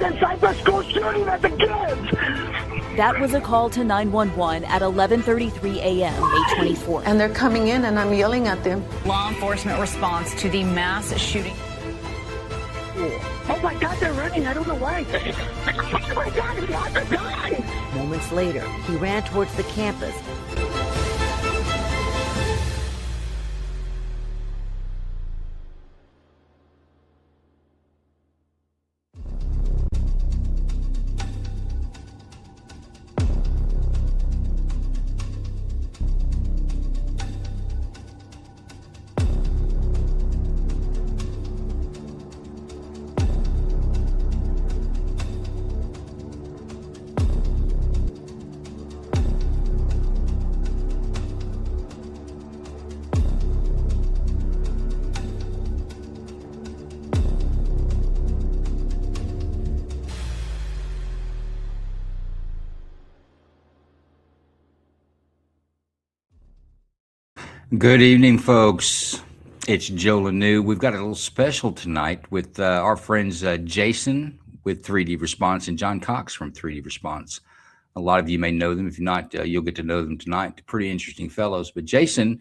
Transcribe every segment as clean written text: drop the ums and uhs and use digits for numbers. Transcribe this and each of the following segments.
was inside the school shooting at the kids. That was a call to 911 at 11:33 a.m. May 24th. And they're coming in and I'm yelling at them. Law enforcement response to the mass shooting. Oh my God, they're running. I don't know why. Oh my God, he has a gun. Moments later, he ran towards the campus. Good evening, folks. It's Joe Lanou. We've got a little special tonight with our friends Jason with 3D Response and John Cox from 3D Response. A lot of you may know them. If not, you'll get to know them tonight. Pretty interesting fellows. But Jason,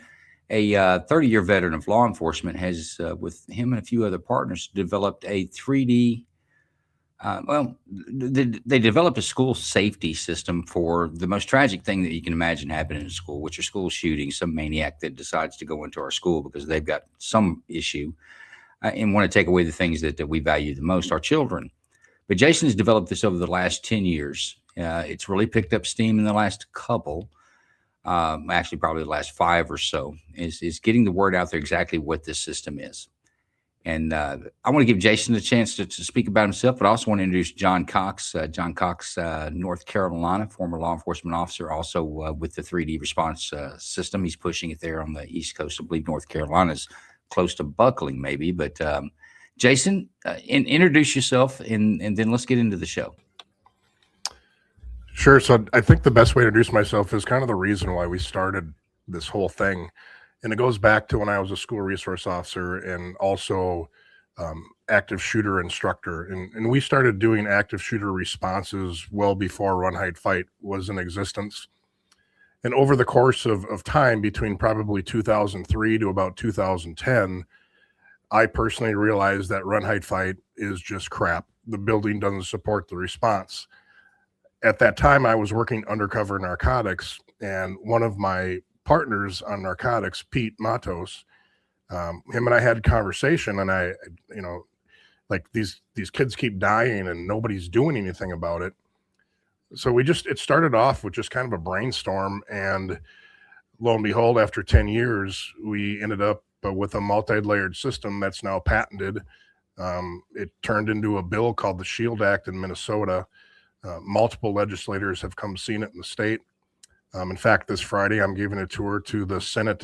a 30-year veteran of law enforcement, has, with him and a few other partners, developed a 3D they developed a school safety system for the most tragic thing that you can imagine happening in a school, which are school shootings, some maniac that decides to go into our school because they've got some issue and want to take away the things that we value the most, our children. But Jason's developed this over the last 10 years. It's really picked up steam in the last couple, actually probably the last 5 or so, is getting the word out there exactly what this system is. And I want to give Jason a chance to speak about himself, but I also want to introduce John Cox. John Cox, North Carolina, former law enforcement officer, also with the 3D Response system. He's pushing it there on the East Coast. I believe North Carolina's close to buckling, maybe. But Jason, introduce yourself, and then let's get into the show. Sure. So I think the best way to introduce myself is kind of the reason why we started this whole thing. And it goes back to when I was a school resource officer and also active shooter instructor. And we started doing active shooter responses well before Run, Hide, Fight was in existence. And over the course of time, between probably 2003 to about 2010, I personally realized that Run, Hide, Fight is just crap. The building doesn't support the response. At that time, I was working undercover narcotics, and one of my partners on narcotics, Pete Matos, him and I had a conversation, and I, like these kids keep dying and nobody's doing anything about it. So it started off with just kind of a brainstorm, and lo and behold, after 10 years, we ended up with a multi-layered system that's now patented. It turned into a bill called the SHIELD Act in Minnesota. Multiple legislators have come seen it in the state. In fact, this Friday, I'm giving a tour to the Senate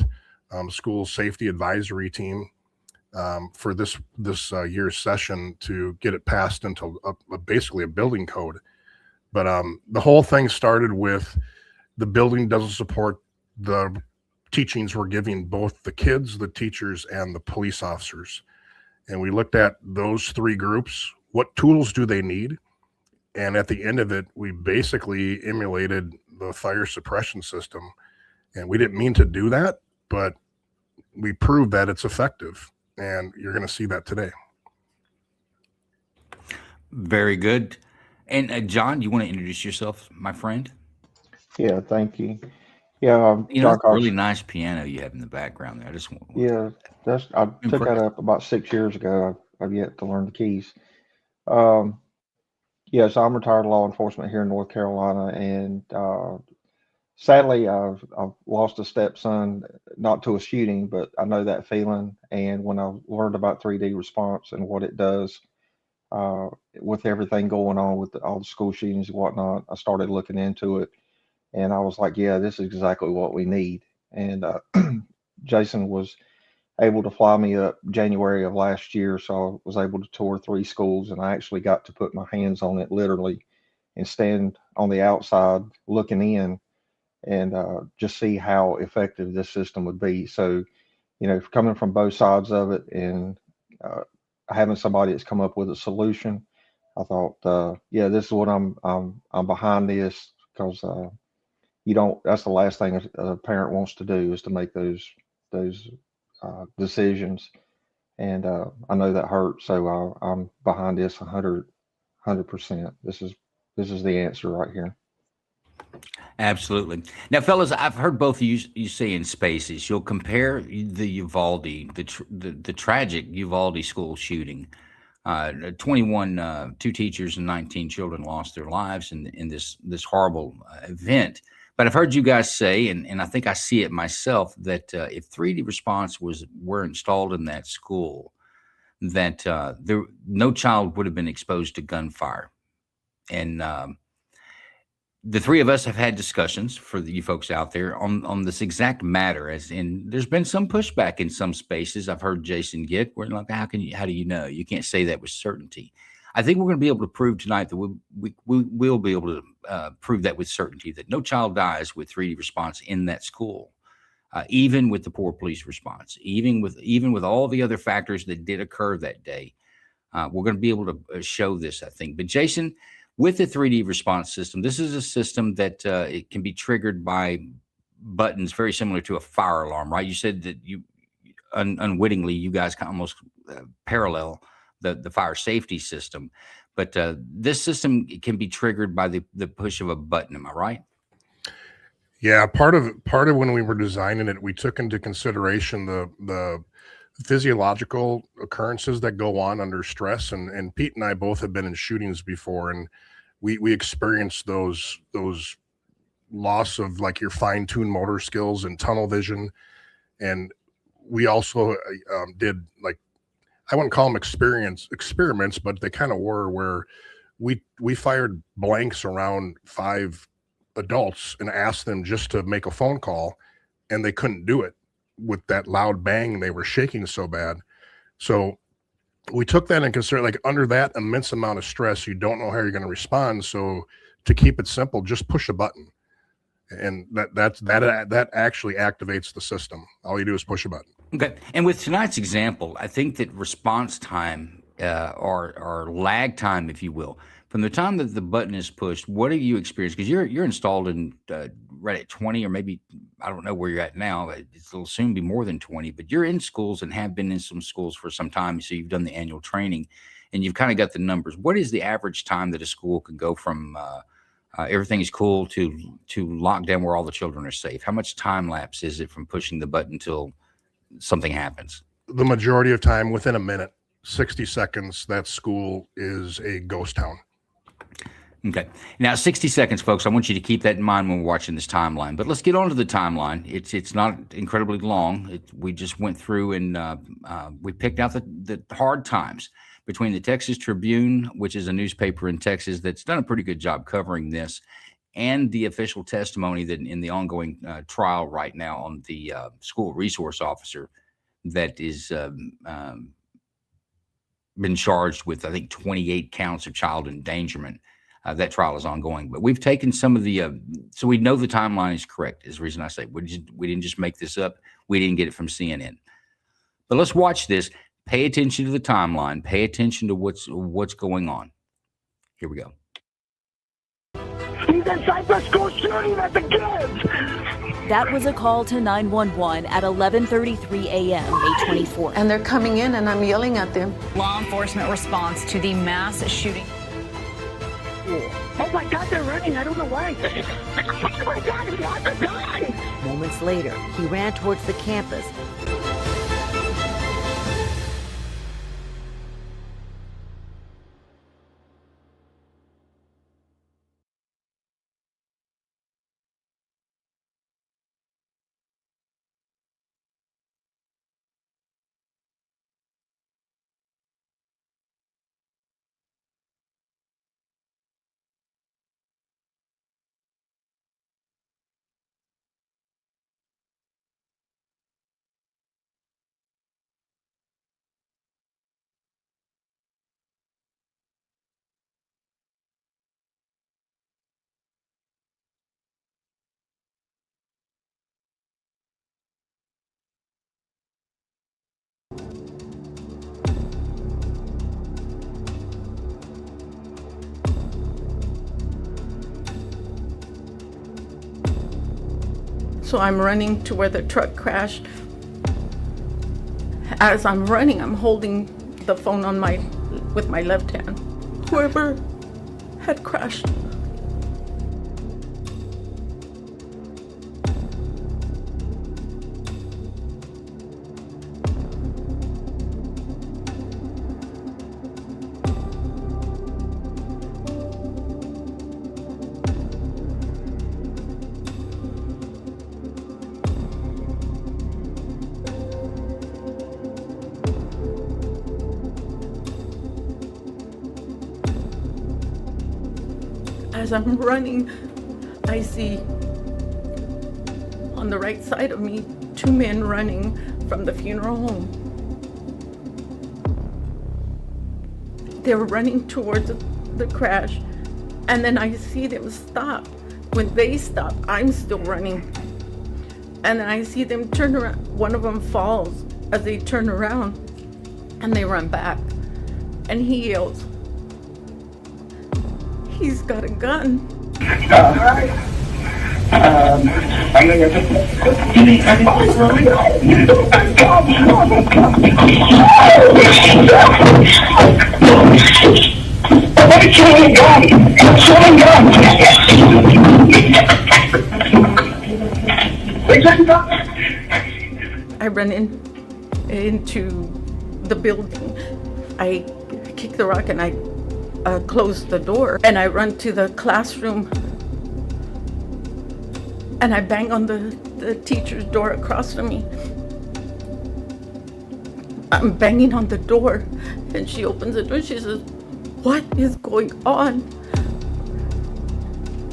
School Safety Advisory Team for this year's session to get it passed into basically a building code. But the whole thing started with the building doesn't support the teachings we're giving both the kids, the teachers, and the police officers. And we looked at those 3 groups. What tools do they need? And at the end of it, we basically emulated the fire suppression system. And we didn't mean to do that, but we proved that it's effective. And you're going to see that today. Very good. And John, you want to introduce yourself, my friend? Yeah, thank you. Yeah, that's a really nice piano you have in the background there. I just want. Yeah, I took that up about 6 years ago. I've yet to learn the keys. Yes, I'm retired law enforcement here in North Carolina, and sadly, I've lost a stepson, not to a shooting, but I know that feeling. And when I learned about 3D Response and what it does, with everything going on with all the school shootings and whatnot, I started looking into it, and I was like, yeah, this is exactly what we need. And Jason was able to fly me up January of last year, so I was able to tour 3 schools, and I actually got to put my hands on it literally and stand on the outside looking in and just see how effective this system would be. So, coming from both sides of it and having somebody that's come up with a solution, I thought, yeah, this is what I'm behind this because you don't. That's the last thing a parent wants to do is to make those decisions, and I know that hurts. So I'm behind this 100%. This is the answer right here. Absolutely. Now, fellas, I've heard both of you say in spaces, you'll compare the Uvalde, the tragic Uvalde school shooting. 21 two teachers and 19 children lost their lives in this horrible event. But I've heard you guys say, and I think I see it myself, that if 3D response were installed in that school, that no child would have been exposed to gunfire. And the three of us have had discussions for you folks out there on this exact matter, as in there's been some pushback in some spaces. I've heard Jason get where like, how do you know? You can't say that with certainty. I think we're going to be able to prove tonight that we will be able to prove that with certainty that no child dies with 3D response in that school, even with the poor police response, even with all the other factors that did occur that day. We're going to be able to show this, I think. But Jason, with the 3D response system, this is a system that it can be triggered by buttons very similar to a fire alarm, right? You said that you unwittingly, you guys can almost parallel the fire safety system, but this system can be triggered by the push of a button. Am I right? Yeah, part of when we were designing it, we took into consideration the physiological occurrences that go on under stress, and Pete and I both have been in shootings before, and we experienced those loss of like your fine-tuned motor skills and tunnel vision. And we also did, like, I wouldn't call them experiments, but they kind of were, where we fired blanks around 5 adults and asked them just to make a phone call, and they couldn't do it with that loud bang. They were shaking so bad. So we took that in consideration. Like, under that immense amount of stress, you don't know how you're going to respond. So to keep it simple, just push a button, and that actually activates the system. All you do is push a button. Okay. And with tonight's example, I think that response time or lag time, if you will, from the time that the button is pushed, what have you experienced? Because you're installed in right at 20, or maybe, I don't know where you're at now. It'll soon be more than 20, but you're in schools and have been in some schools for some time. So you've done the annual training and you've kind of got the numbers. What is the average time that a school can go from everything is cool to lockdown where all the children are safe? How much time lapse is it from pushing the button till something happens? The majority of time, within a minute, 60 seconds, that school is a ghost town. Okay. Now, 60 seconds, folks. I want you to keep that in mind when we're watching this timeline. But let's get on to the timeline. It's not incredibly long. We just went through and we picked out the hard times between the Texas Tribune, which is a newspaper in Texas that's done a pretty good job covering this, and the official testimony that in the ongoing trial right now on the school resource officer that is been charged with, I think, 28 counts of child endangerment. That trial is ongoing, but we've taken some of the, so we know the timeline is correct, is the reason I say we didn't just make this up. We didn't get it from CNN. But let's watch this. Pay attention to the timeline. Pay attention to what's going on. Here we go. He's inside the school shooting at the kids. That was a call to 911 at 11:33 a.m. May 24th. And they're coming in and I'm yelling at them. Law enforcement response to the mass shooting. Oh my God, they're running. I don't know why. Oh my God, he has to die. Moments later, he ran towards the campus. So I'm running to where the truck crashed. As I'm running, I'm holding the phone with my left hand. Whoever had crashed. As I'm running, I see on the right side of me 2 men running from the funeral home. They were running towards the crash, and then I see them stop. When they stop, I'm still running. And then I see them turn around. One of them falls as they turn around, and they run back. And he yells, "He's got a gun." I run into the building. I kick the rock and I close the door, and I run to the classroom and I bang on the teacher's door across from me. I'm banging on the door and she opens the door. She says, "What is going on?"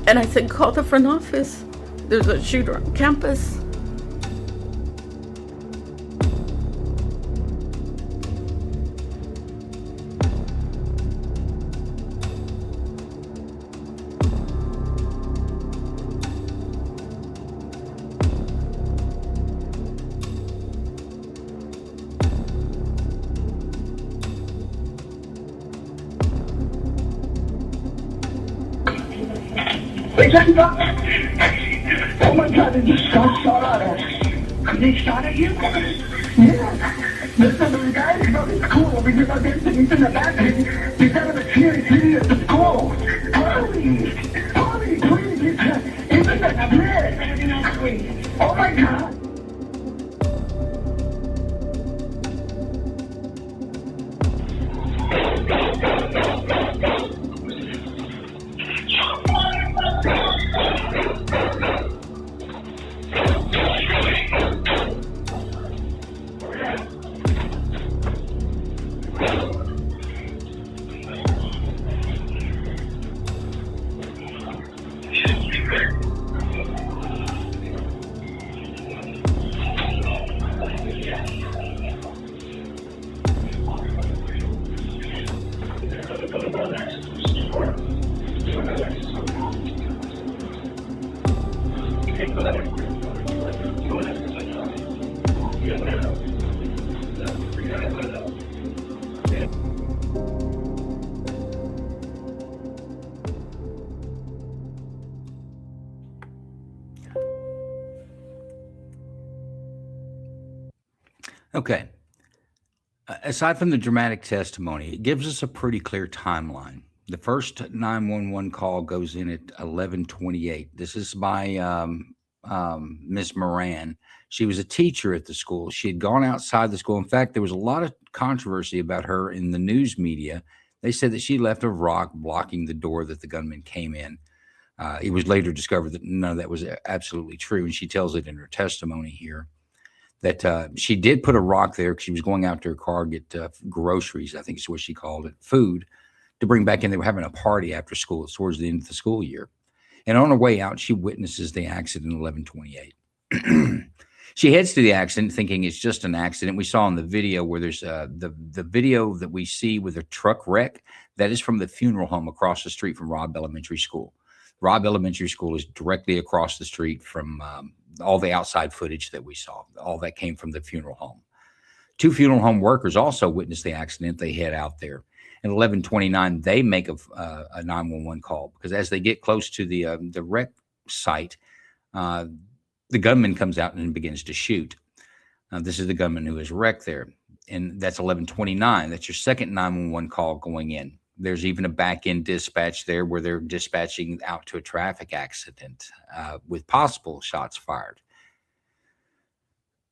And I said, "Call the front office. There's a shooter on campus." Oh my God, they just shot at us. They shot at you? Yeah. Listen to the guy, you know, it's cool because I've been sitting in the back and he's having a TNT at the school. Please, he's in the grid. Oh my God. Okay. Aside from the dramatic testimony, it gives us a pretty clear timeline. The first 911 call goes in at 11:28. This is by Miss Moran. She was a teacher at the school. She had gone outside the school. In fact, there was a lot of controversy about her in the news media. They said that she left a rock blocking the door that the gunman came in. It was later discovered that none of that was absolutely true, and she tells it in her testimony here. That she did put a rock there because she was going out to her car, get groceries, I think is what she called it, food, to bring back in. They were having a party after school towards the end of the school year. And on her way out, she witnesses the accident at 11:28. She heads to the accident thinking it's just an accident. We saw in the video where there's the video that we see with a truck wreck. That is from the funeral home across the street from Robb Elementary School. Robb Elementary School is directly across the street from all the outside footage that we saw. All that came from the funeral home. 2 funeral home workers also witnessed the accident. They head out there. At 11:29, they make a 911 call because as they get close to the wreck site, the the gunman comes out and begins to shoot. This is the gunman who is wrecked there. And that's 11:29. That's your second 911 call going in. There's even a back-end dispatch there where they're dispatching out to a traffic accident with possible shots fired.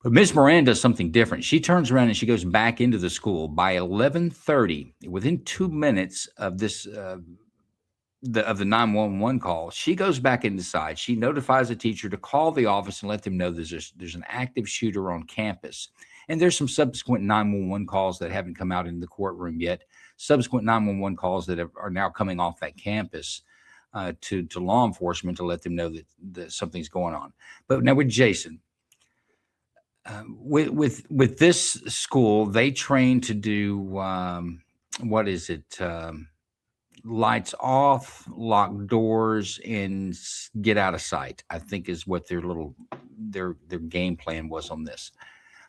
But Ms. Moran does something different. She turns around and she goes back into the school. By 11:30, within 2 minutes of this of the 911 call, she goes back inside. She notifies the teacher to call the office and let them know there's an active shooter on campus. And there's some subsequent 911 calls that haven't come out in the courtroom yet. Subsequent 911 calls that are now coming off that campus to law enforcement to let them know that something's going on. But now with Jason, with this school, they train to do what is it? Lights off, lock doors, and get out of sight, I think is what their game plan was on this.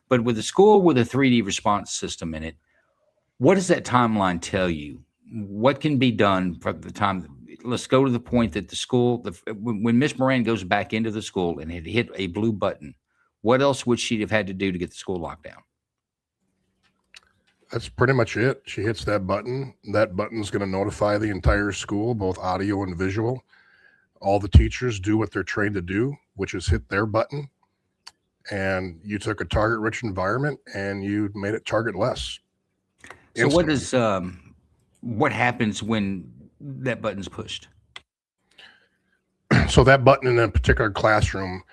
But with a school with a 3D response system in it, what does that timeline tell you? What can be done from the time? Let's go to the point that the school, when Miss Moran goes back into the school and had hit a blue button, what else would she have had to do to get the school locked down? That's pretty much it. She hits that button. That button's going to notify the entire school, both audio and visual. All the teachers do what they're trained to do, which is hit their button. And you took a target-rich environment and you made it target-less. So what happens when that button's pushed? So that button in a particular classroom,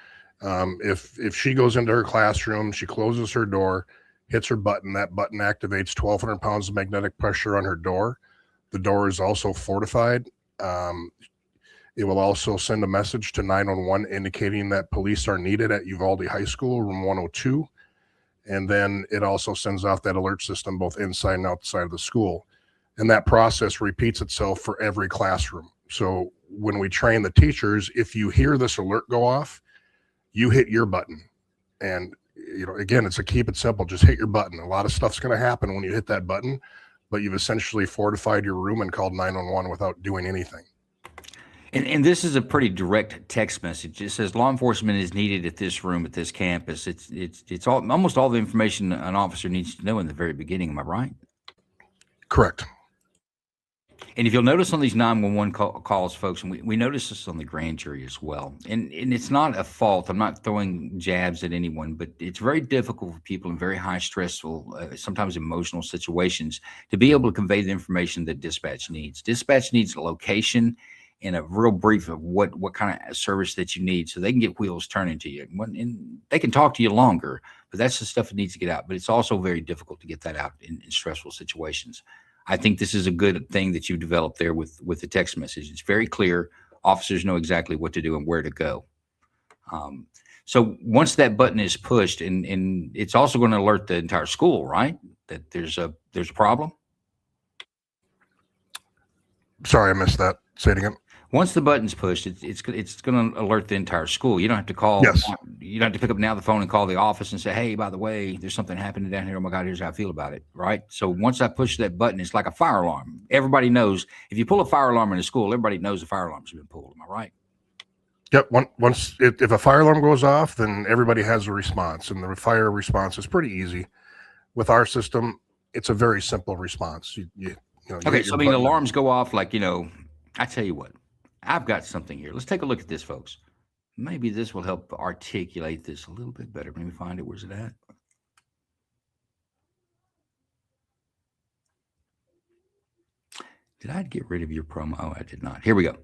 if she goes into her classroom, she closes her door, hits her button, that button activates 1,200 pounds of magnetic pressure on her door. The door is also fortified. It will also send a message to 911 indicating that police are needed at Uvalde High School, room 102. And then it also sends out that alert system both inside and outside of the school. And that process repeats itself for every classroom. So when we train the teachers, if you hear this alert go off, you hit your button. And, again, it's a keep it simple, just hit your button. A lot of stuff's going to happen when you hit that button, but you've essentially fortified your room and called 911 without doing anything. And this is a pretty direct text message. It says law enforcement is needed at this room at this campus. It's almost all the information an officer needs to know in the very beginning. Am I right? Correct. And if you'll notice on these 911 calls, folks, and we notice this on the grand jury as well, and it's not a fault. I'm not throwing jabs at anyone, but it's very difficult for people in very high stressful, sometimes emotional situations to be able to convey the information that dispatch needs. Dispatch needs a location and a real brief of what kind of service that you need so they can get wheels turning to you. And they can talk to you longer, but that's the stuff that needs to get out. But it's also very difficult to get that out in stressful situations. I think this is a good thing that you've developed there with the text message. It's very clear. Officers know exactly what to do and where to go. So once that button is pushed, and it's also going to alert the entire school, right? That there's a problem. Sorry, I missed that. Say it again. Once the button's pushed, it's going to alert the entire school. You don't have to call. Yes. You don't have to pick up now the phone and call the office and say, "Hey, by the way, there's something happening down here. Oh my God, here's how I feel about it." Right. So once I push that button, it's like a fire alarm. Everybody knows. If you pull a fire alarm in a school, everybody knows the fire alarm's been pulled. Am I right? Yep. If a fire alarm goes off, then everybody has a response, and the fire response is pretty easy. With our system, it's a very simple response. Okay. So I mean, alarms go off like I tell you what. I've got something here. Let's take a look at this, folks. Maybe this will help articulate this a little bit better. Let me find it. Where's it at? Did I get rid of your promo? Oh, I did not. Here we go.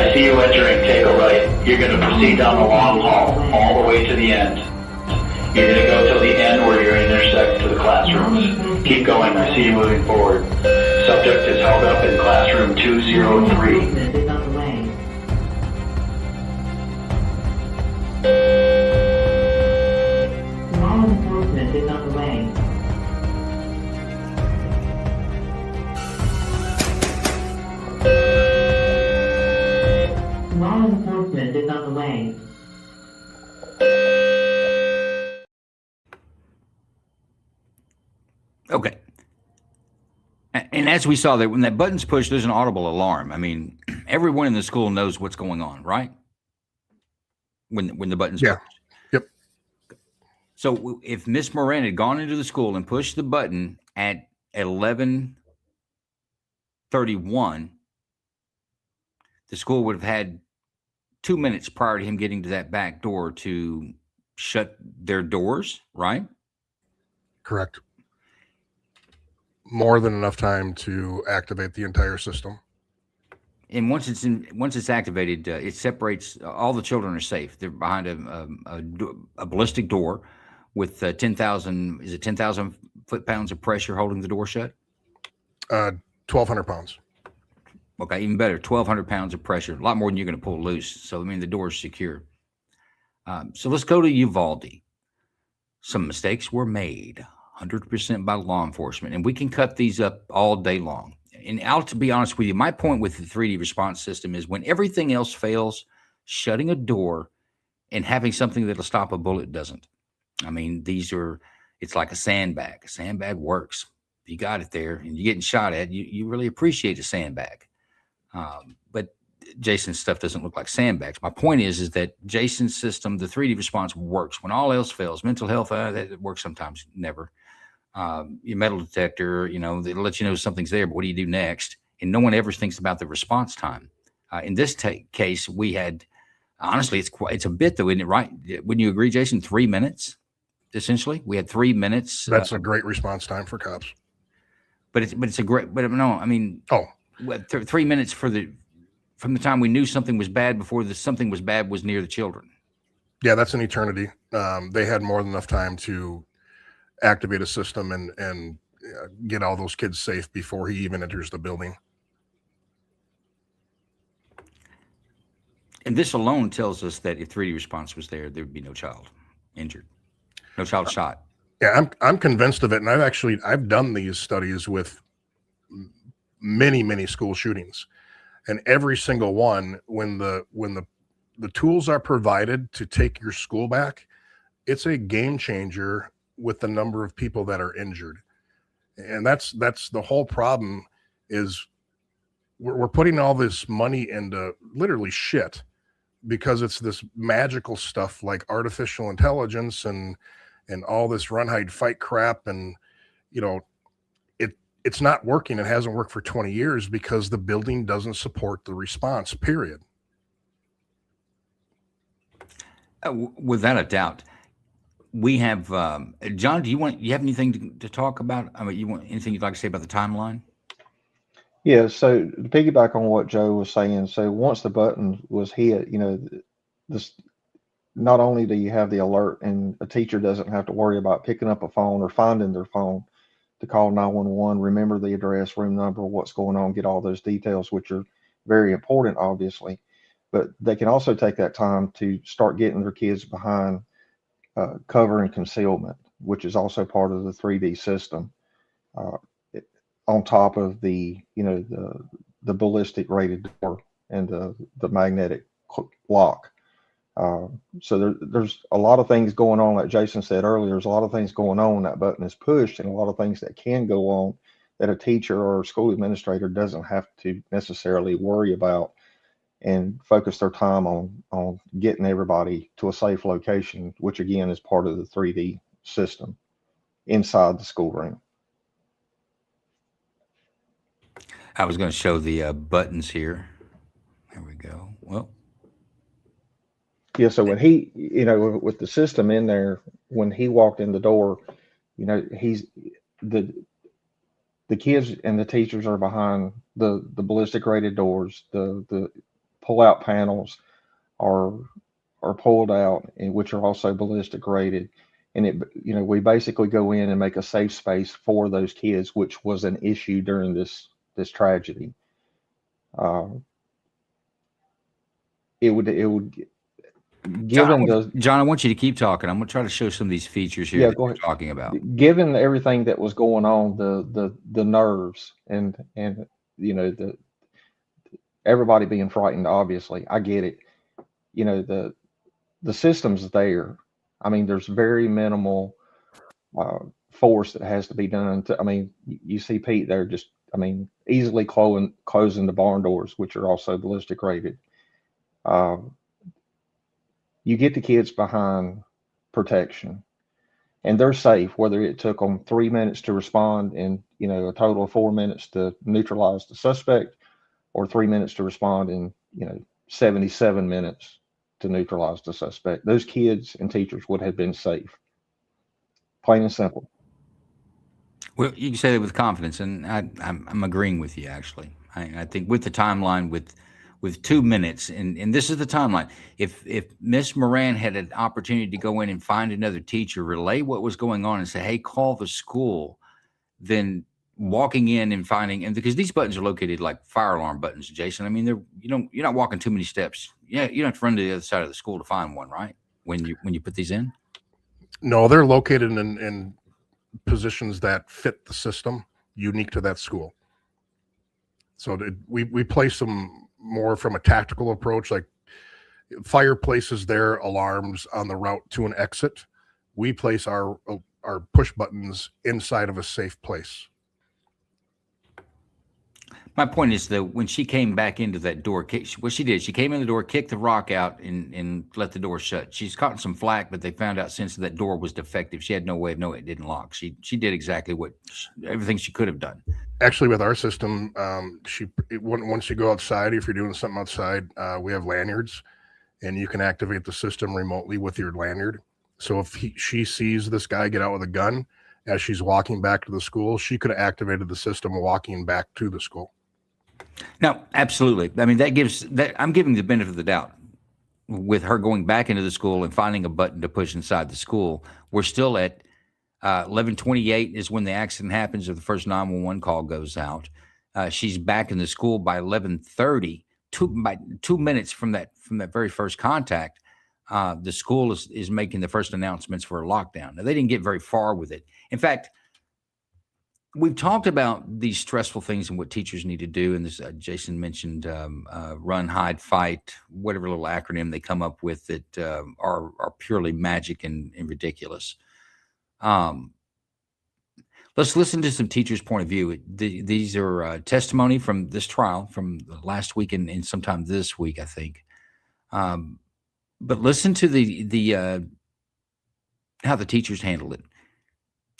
I see you entering, take a right. You're going to proceed down the long hall, all the way to the end. You're going to go till the end where you're intersect to the classrooms. Keep going, I see you moving forward. Subject is held up in classroom 203. Law enforcement is on the way. Law enforcement is on the way. Okay. And as we saw that when that button's pushed, there's an audible alarm. I mean, everyone in the school knows what's going on, right? When the button's pushed. Yep. So if Miss Moran had gone into the school and pushed the button at 11:31, the school would have had 2 minutes prior to him getting to that back door to shut their doors, right? Correct. More than enough time to activate the entire system. And once it's activated, it separates. All the children are safe. They're behind a ballistic door with 10,000. Is it 10,000 foot-pounds of pressure holding the door shut? 1,200 pounds. Okay, even better. 1,200 pounds of pressure. A lot more than you're going to pull loose. So I mean, the door is secure. So let's go to Uvalde. Some mistakes were made. 100% by law enforcement, and we can cut these up all day long. And to be honest with you, my point with the 3D response system is when everything else fails, shutting a door and having something that'll stop a bullet doesn't. I mean, it's like a sandbag. A sandbag works. If you got it there and you're getting shot at, you really appreciate a sandbag. But Jason's stuff doesn't look like sandbags. My point is that Jason's system, the 3D response works. When all else fails, mental health, that works sometimes, never. Your metal detector, it'll let you know something's there, but what do you do next? And no one ever thinks about the response time. In this case, we had, honestly, it's a bit though, isn't it? Right? Wouldn't you agree, Jason? 3 minutes, essentially. We had 3 minutes. That's a great response time for cops. But it's a great. But no, I mean, 3 minutes from the time we knew something was bad before something was bad was near the children. Yeah, that's an eternity. They had more than enough time to activate a system and get all those kids safe before he even enters the building. And this alone tells us that if 3D response was there, there would be no child injured, no child shot. Yeah, I'm convinced of it, and I've done these studies with many school shootings, and every single one, when the tools are provided to take your school back, it's a game changer with the number of people that are injured. And that's the whole problem is we're putting all this money into literally shit because it's this magical stuff like artificial intelligence and all this run, hide, fight crap. And, it's not working. It hasn't worked for 20 years because the building doesn't support the response, period. Without a doubt. We have John. Do you have anything to talk about? I mean, you want anything you'd like to say about the timeline? Yeah. So to piggyback on what Joe was saying, so once the button was hit, this not only do you have the alert, and a teacher doesn't have to worry about picking up a phone or finding their phone to call 911, remember the address, room number, what's going on, get all those details, which are very important, obviously. But they can also take that time to start getting their kids behind cover and concealment, which is also part of the 3D system, on top of the ballistic rated door and the magnetic lock. So there's a lot of things going on. Like Jason said earlier, there's a lot of things going on when that button is pushed, and a lot of things that can go on that a teacher or a school administrator doesn't have to necessarily worry about, and focus their time on getting everybody to a safe location, which again is part of the 3D system inside the schoolroom. I was going to show the buttons here. There we go. Well, yeah. So when he, with the system in there, when he walked in the door, he's the kids and the teachers are behind the ballistic rated doors, the pull-out panels are pulled out, and which are also ballistic rated. And we basically go in and make a safe space for those kids, which was an issue during this tragedy. It would given John, I want you to keep talking. I'm going to try to show some of these features here that go you're ahead. talking about. Given everything that was going on, the nerves and the everybody being frightened, obviously, I get it. The system's there. I mean, there's very minimal force that has to be done. You see Pete there just, easily closing the barn doors, which are also ballistic rated. You get the kids behind protection, and they're safe, whether it took them 3 minutes to respond and, a total of 4 minutes to neutralize the suspect, or 3 minutes to respond and, 77 minutes to neutralize the suspect. Those kids and teachers would have been safe. Plain and simple. Well, you can say that with confidence, and I'm agreeing with you, actually. I think with the timeline, with 2 minutes, and this is the timeline. If Miss Moran had an opportunity to go in and find another teacher, relay what was going on, and say, "Hey, call the school," then walking in and finding, and because these buttons are located like fire alarm buttons, Jason. I mean, you're not walking too many steps. Yeah, you don't have to run to the other side of the school to find one, right? When you put these in. No, they're located in positions that fit the system, unique to that school. So we place them more from a tactical approach, like fire places their alarms on the route to an exit. We place our push buttons inside of a safe place. My point is that when she came back into that door, what she did, she came in the door, kicked the rock out, and let the door shut. She's caught some flack, but they found out since that door was defective, she had no way of knowing it didn't lock. She did exactly everything she could have done. Actually, with our system, once you go outside, if you're doing something outside, we have lanyards, and you can activate the system remotely with your lanyard. So if she sees this guy get out with a gun as she's walking back to the school, she could have activated the system walking back to the school. No, absolutely. I mean, I'm giving the benefit of the doubt with her going back into the school and finding a button to push inside the school. We're still at 11:28 is when the accident happens, or the first 911 call goes out. She's back in the school by 11:30, by 2 minutes from that very first contact. The school is making the first announcements for a lockdown. Now, they didn't get very far with it. In fact, we've talked about these stressful things and what teachers need to do. And this, Jason mentioned run, hide, fight, whatever little acronym they come up with that are purely magic and ridiculous. Let's listen to some teachers' point of view. These are testimony from this trial from last week and sometime this week, I think. But listen to the how the teachers handled it.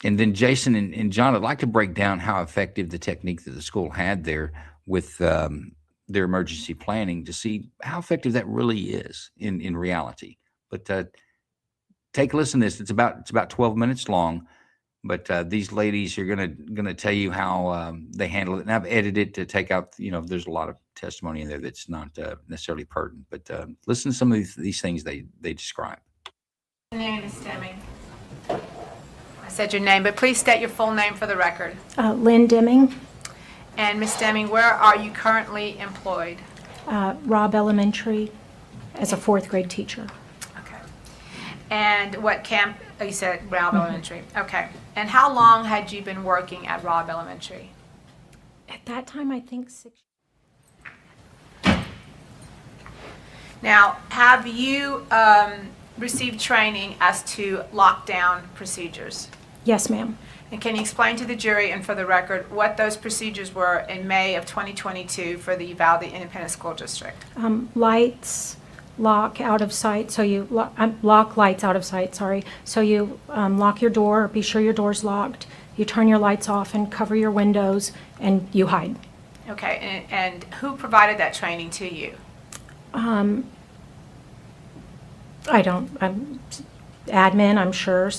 And then Jason and John, I'd like to break down how effective the technique that the school had there with their emergency planning to see how effective that really is in reality. But take a listen to this. It's about 12 minutes long, but these ladies are gonna tell you how they handle it. And I've edited to take out, there's a lot of testimony in there that's not necessarily pertinent. But listen to some of these things they describe. My name is Deming. I said your name, but please state your full name for the record. Lynn Deming. And Ms. Deming, where are you currently employed? Robb Elementary as a 4th grade teacher. Okay. And what camp? Oh, you said Robb Elementary. Okay. And how long had you been working at Robb Elementary? At that time, I think 6. Now, have you received training as to lockdown procedures? Yes, ma'am. And can you explain to the jury and for the record what those procedures were in May of 2022 for the Uvalde Independent School District? Lights, lock out of sight, so you lock lights out of sight, sorry. So you lock your door, be sure your door's locked. You turn your lights off and cover your windows, and you hide. Okay, and who provided that training to you? Admin, I'm sure.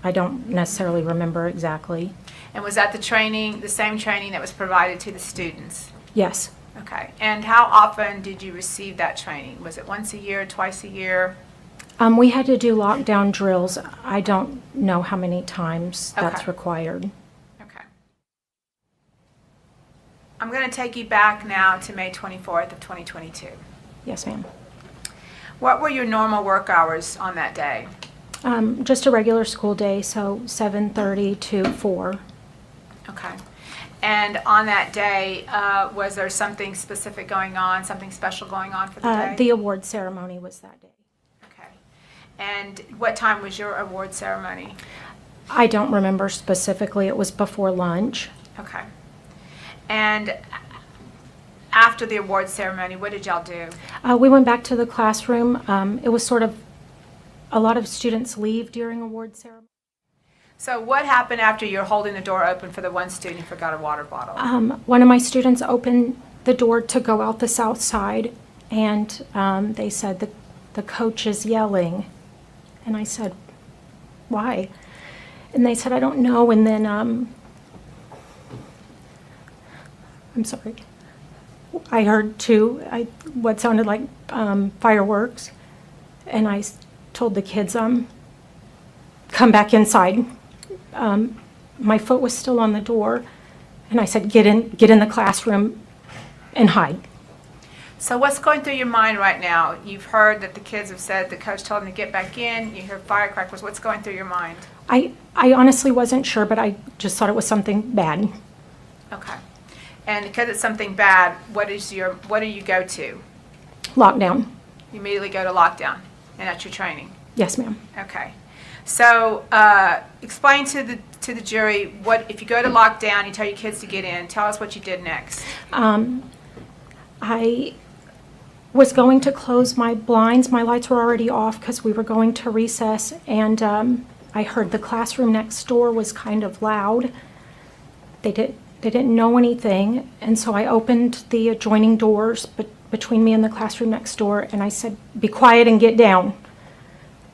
I don't necessarily remember exactly. And was that the same training that was provided to the students? Yes. Okay. And how often did you receive that training? Was it once a year, twice a year? We had to do lockdown drills. I don't know how many times that's Okay. required. Okay. I'm going to take you back now to May 24th of 2022. Yes, ma'am. What were your normal work hours on that day? Just a regular school day, so 7:30 to 4. Okay. And on that day, was there something specific going on, something special going on for the day? The award ceremony was that day. Okay. And what time was your award ceremony? I don't remember specifically. It was before lunch. Okay. And after the award ceremony, what did y'all do? We went back to the classroom. It was sort of, a lot of students leave during award ceremony. So what happened after you're holding the door open for the one student who forgot a water bottle? One of my students opened the door to go out the south side, and they said that the coach is yelling. And I said, why? And they said, I don't know. And then, I'm sorry, I heard what sounded like fireworks. And I told the kids, come back inside. My foot was still on the door, and I said, get in the classroom and hide. So what's going through your mind right now? You've heard that the kids have said the coach told them to get back in. You hear firecrackers. What's going through your mind? I honestly wasn't sure, but I just thought it was something bad. Okay. And because it's something bad, what do you go to? Lockdown. You immediately go to lockdown, and that's your training. Yes, ma'am. Okay. So explain to the jury what if you go to lockdown, you tell your kids to get in. Tell us what you did next. I was going to close my blinds. My lights were already off because we were going to recess, and I heard the classroom next door was kind of loud. They didn't know anything, and so I opened the adjoining doors between me and the classroom next door, and I said, be quiet and get down.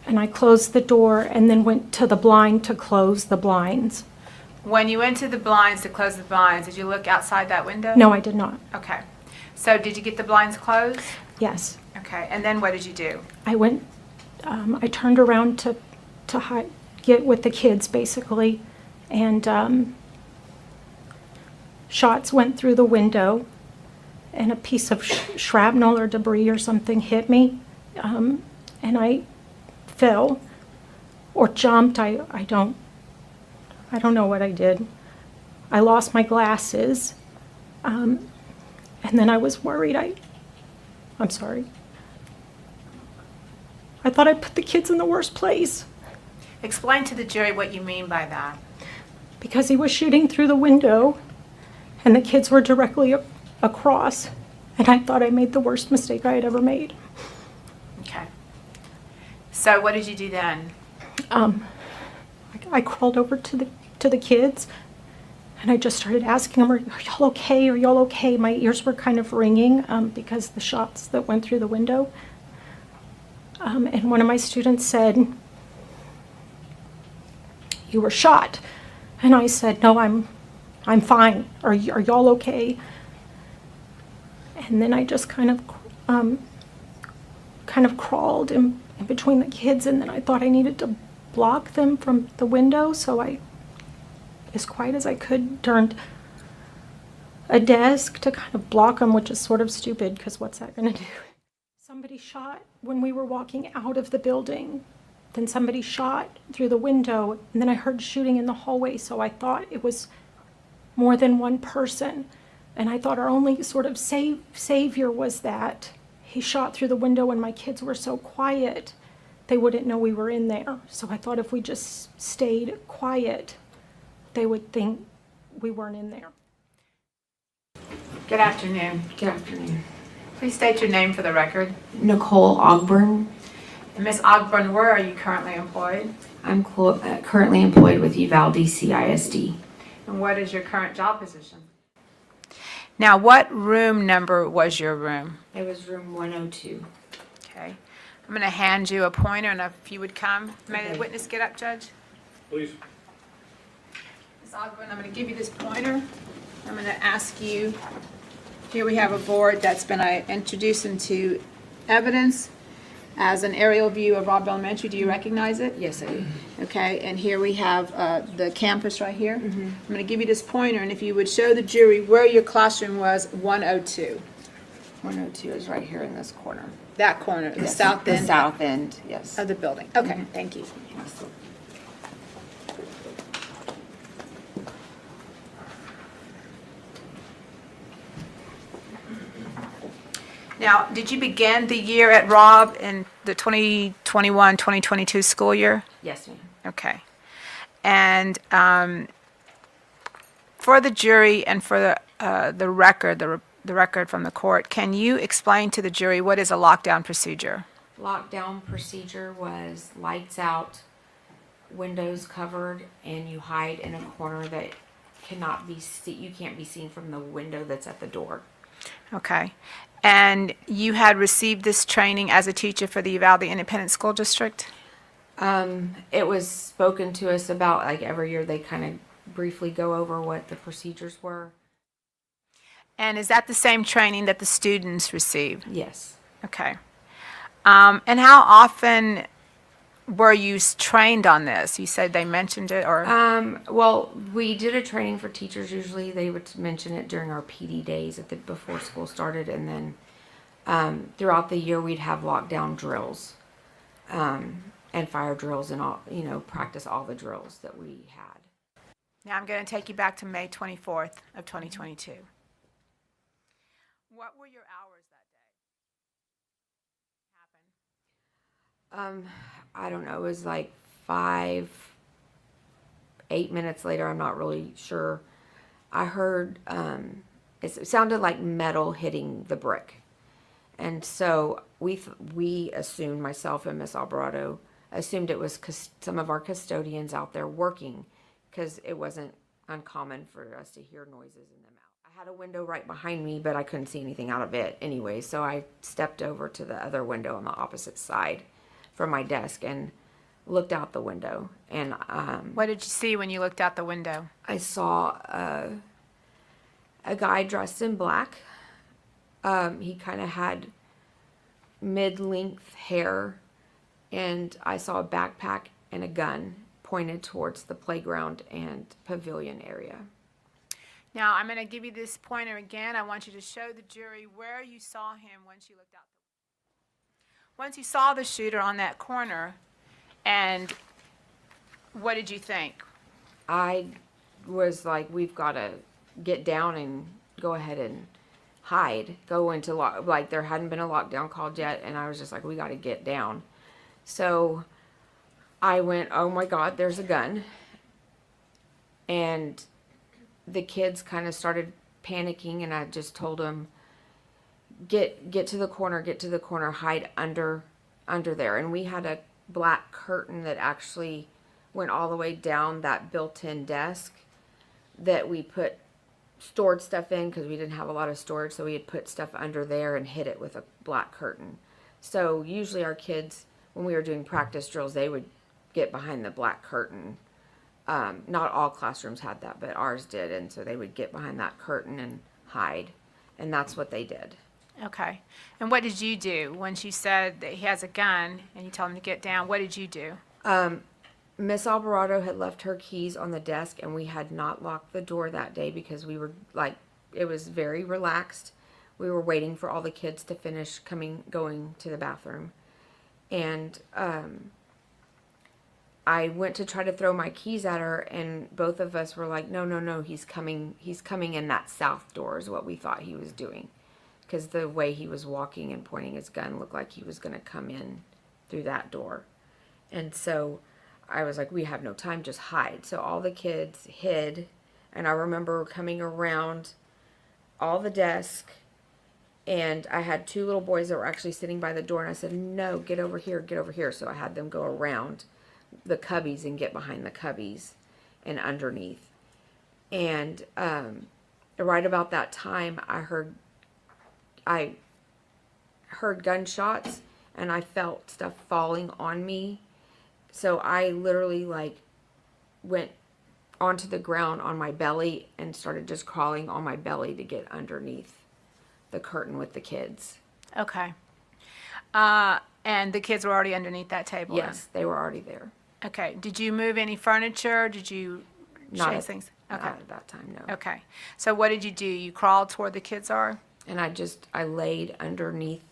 And I closed the door and then went to the blind to close the blinds. When you went to the blinds to close the blinds, did you look outside that window? No, I did not. Okay. So did you get the blinds closed? Yes. Okay. And then what did you do? I went, I turned around to get with the kids, basically, and shots went through the window, and a piece of shrapnel or debris or something hit me, and I fell or jumped. I don't know what I did. I lost my glasses, and then I was worried. I'm sorry. I thought I put the kids in the worst place. Explain to the jury what you mean by that. Because he was shooting through the window, and the kids were directly across, and I thought I made the worst mistake I had ever made. Okay. So what did you do then? I crawled over to the kids, and I just started asking them, are y'all okay? Are y'all okay? My ears were kind of ringing because the shots that went through the window. And one of my students said, you were shot. And I said, no, I'm fine. Are y'all okay? And then I just kind of crawled in between the kids, and then I thought I needed to block them from the window, so I, as quiet as I could, turned a desk to kind of block them, which is sort of stupid, because what's that going to do? Somebody shot when we were walking out of the building. Then somebody shot through the window, and then I heard shooting in the hallway, so I thought it was more than one person. And I thought our only sort of savior was that he shot through the window, and my kids were so quiet, they wouldn't know we were in there. So I thought if we just stayed quiet, they would think we weren't in there. Good afternoon. Good afternoon. Please state your name for the record. Nicole Ogburn. Ms. Ogburn, where are you currently employed? I'm currently employed with Uvalde CISD. And what is your current job position? Now, what room number was your room? It was room 102. Okay. I'm going to hand you a pointer, and if you would come. May the witness get up, Judge? Please. Ms. Ogburn, I'm going to give you this pointer. I'm going to ask you Here we have a board that's been introduced into evidence as an aerial view of Robb Elementary. Do you recognize it? Yes, I do. Okay, and here we have the campus right here. I'm going to give you this pointer, and if you would show the jury where your classroom was, 102. 102 is right here in this corner. That corner, the Yes, south end The south end, yes. of the building. Okay, thank you. Now, did you begin the year at Robb in the 2021-2022 school year? Yes, ma'am. Okay. And for the jury and for the record, the record from the court, can you explain to the jury what is a lockdown procedure? Lockdown procedure was lights out, windows covered, and you hide in a corner that cannot be you can't be seen from the window that's at the door. Okay. And you had received this training as a teacher for the Uvalde Independent School District? It was spoken to us about, like, every year they kind of briefly go over what the procedures were. And is that the same training that the students received? Yes. Okay. And how often were you trained on this? You said they mentioned it, or? Well, we did a training for teachers. Usually they would mention it during our PD days before school started, and then throughout the year we'd have lockdown drills and fire drills and all, practice all the drills that we had. Now I'm going to take you back to May 24th of 2022. What were your hours that day? Happened? I don't know. It was like 8 minutes later. I'm not really sure. I heard it sounded like metal hitting the brick, and so we assumed, myself and Miss Alvarado assumed it was some of our custodians out there working, because it wasn't uncommon for us to hear noises in them out. I had a window right behind me, but I couldn't see anything out of it anyway, so I stepped over to the other window on the opposite side from my desk and looked out the window. And what did you see when you looked out the window? I saw a guy dressed in black. He kind of had mid-length hair, and I saw a backpack and a gun pointed towards the playground and pavilion area. Now, I'm going to give you this pointer again. I want you to show the jury where you saw him once you looked out. Once you saw the shooter on that corner, and what did you think? I was like, we've got to get down and go ahead and hide. Go into like there hadn't been a lockdown called yet, and I was just like, we got to get down. So I went, oh my God, there's a gun. And the kids kind of started panicking, and I just told them, get to the corner, hide under there. And we had a black curtain that actually went all the way down that built-in desk that we stored stuff in, because we didn't have a lot of storage, so we had put stuff under there and hid it with a black curtain. So usually our kids, when we were doing practice drills, they would get behind the black curtain. Not all classrooms had that, but ours did, and so they would get behind that curtain and hide, and that's what they did. Okay. And what did you do when she said that he has a gun and you told him to get down? What did you do? Miss Alvarado had left her keys on the desk, and we had not locked the door that day because we were like, it was very relaxed. We were waiting for all the kids to finish going to the bathroom. And I went to try to throw my keys at her, and both of us were like, no, he's coming in that south door is what we thought he was doing, because the way he was walking and pointing his gun looked like he was going to come in through that door. And so I was like, we have no time, just hide. So all the kids hid, and I remember coming around all the desk, and I had two little boys that were actually sitting by the door, and I said, no, get over here. So I had them go around the cubbies and get behind the cubbies and underneath. And right about that time, I heard gunshots, and I felt stuff falling on me. So I literally went onto the ground on my belly and started just crawling on my belly to get underneath the curtain with the kids. Okay. And the kids were already underneath that table? then? Yes, they were already there. Okay. Did you move any furniture? Did you Not chase at, things? not Okay. at that time, no. Okay. So what did you do? You crawled to where the kids are? And I laid underneath.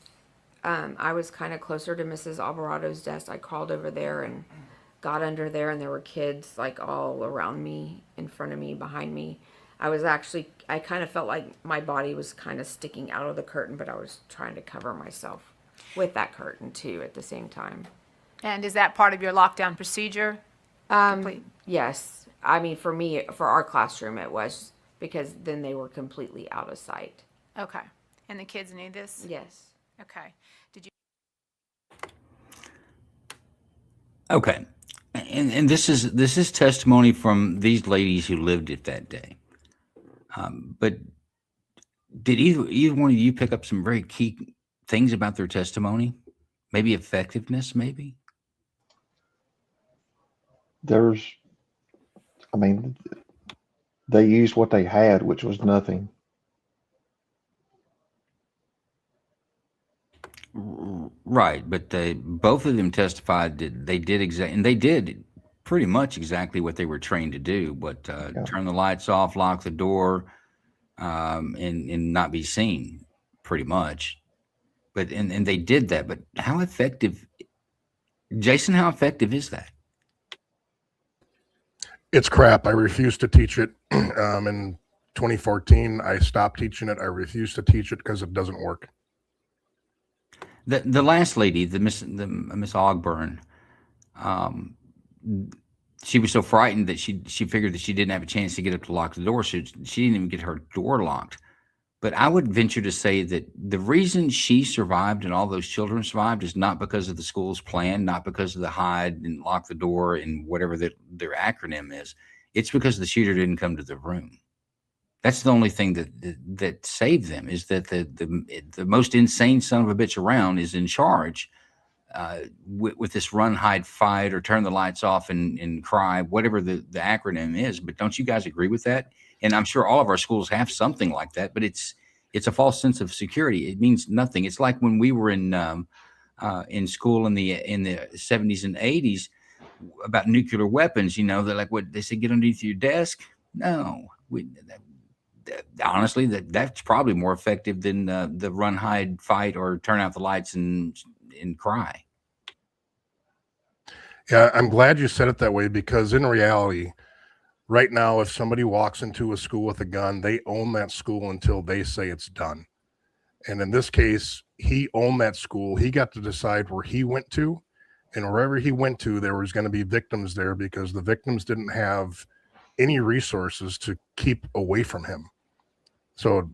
I was kind of closer to Mrs. Alvarado's desk. I crawled over there and got under there, and there were kids like all around me, in front of me, behind me. I kind of felt like my body was kind of sticking out of the curtain, but I was trying to cover myself with that curtain too at the same time. And is that part of your lockdown procedure? Complete? Yes. I mean, for me, for our classroom, it was, because then they were completely out of sight. Okay. And the kids knew this? Yes. Okay. Did you? Okay. And this is testimony from these ladies who lived it that day. But did either one of you pick up some very key things about their testimony? Maybe effectiveness, maybe? They used what they had, which was nothing. Right, but both of them testified that they did pretty much exactly what they were trained to do, but turn the lights off, lock the door, and not be seen, pretty much. But and they did that. But how effective, Jason? How effective is that? It's crap. I refuse to teach it. In 2014, I stopped teaching it. I refuse to teach it because it doesn't work. The last lady, the Miss Ogburn, she was so frightened that she figured that she didn't have a chance to get up to lock the door, so she didn't even get her door locked. But I would venture to say that the reason she survived and all those children survived is not because of the school's plan, not because of the hide and lock the door and whatever their acronym is. It's because the shooter didn't come to the room. That's the only thing that saved them, is that the most insane son of a bitch around is in charge with this run, hide, fight, or turn the lights off and cry, whatever the acronym is. But don't you guys agree with that? And I'm sure all of our schools have something like that, but it's a false sense of security. It means nothing. It's like when we were in school in the 70s and 80s about nuclear weapons. You know, they're like, what they say, get underneath your desk. No, honestly, that's probably more effective than the run, hide, fight, or turn out the lights and cry. Yeah, I'm glad you said it that way, because in reality, right now, if somebody walks into a school with a gun, they own that school until they say it's done. And in this case, he owned that school. He got to decide where he went to, and wherever he went to, there was going to be victims there, because the victims didn't have any resources to keep away from him. So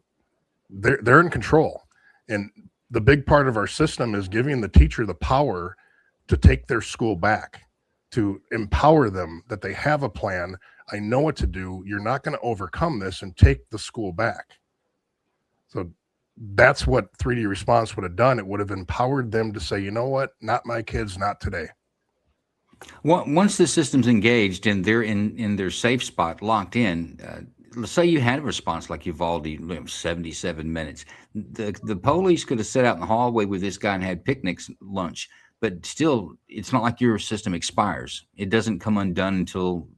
they're in control. And the big part of our system is giving the teacher the power to take their school back, to empower them that they have a plan. I know what to do. You're not going to overcome this, and take the school back. So that's what 3D Response would have done. It would have empowered them to say, you know what, not my kids, not today. Well, once the system's engaged and they're in their safe spot, locked in, let's say you had a response like Uvalde, 77 minutes. The police could have sat out in the hallway with this guy and had picnics, lunch, but still, it's not like your system expires. It doesn't come undone until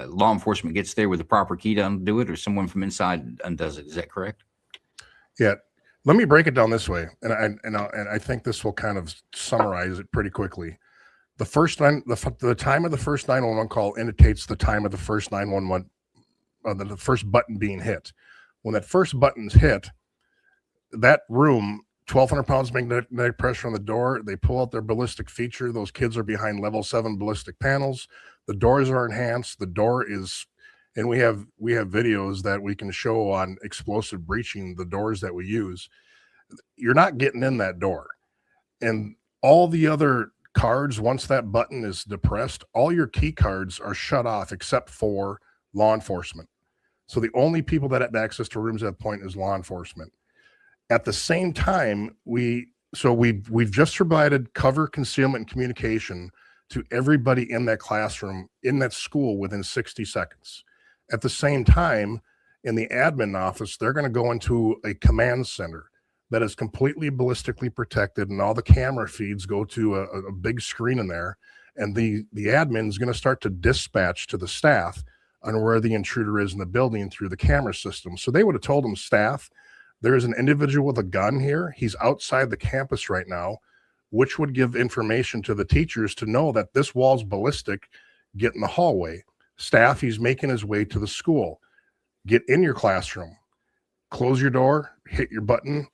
law enforcement gets there with the proper key to undo it, or someone from inside undoes it. Is that correct? Yeah. Let me break it down this way, and I think this will kind of summarize it pretty quickly. The time of the first 911 call indicates the time of the first 911, the first button being hit. When that first button's hit, that room, 1,200 pounds magnetic pressure on the door, they pull out their ballistic feature. Those kids are behind level 7 ballistic panels. The doors are enhanced. The door is, and we have videos that we can show on explosive breaching the doors that we use. You're not getting in that door. And all the other cards, once that button is depressed, all your key cards are shut off except for law enforcement. So the only people that have access to rooms at that point is law enforcement. At the same time, we've just provided cover, concealment, and communication to everybody in that classroom, in that school, within 60 seconds. At the same time, in the admin office, they're going to go into a command center. that is completely ballistically protected, and all the camera feeds go to a big screen in there, and the admin is going to start to dispatch to the staff on where the intruder is in the building through the camera system. So they would have told them, staff, there is an individual with a gun here. He's outside the campus right now, which would give information to the teachers to know that this wall's ballistic. Get in the hallway. Staff, he's making his way to the school. Get in your classroom. Close your door, hit your button,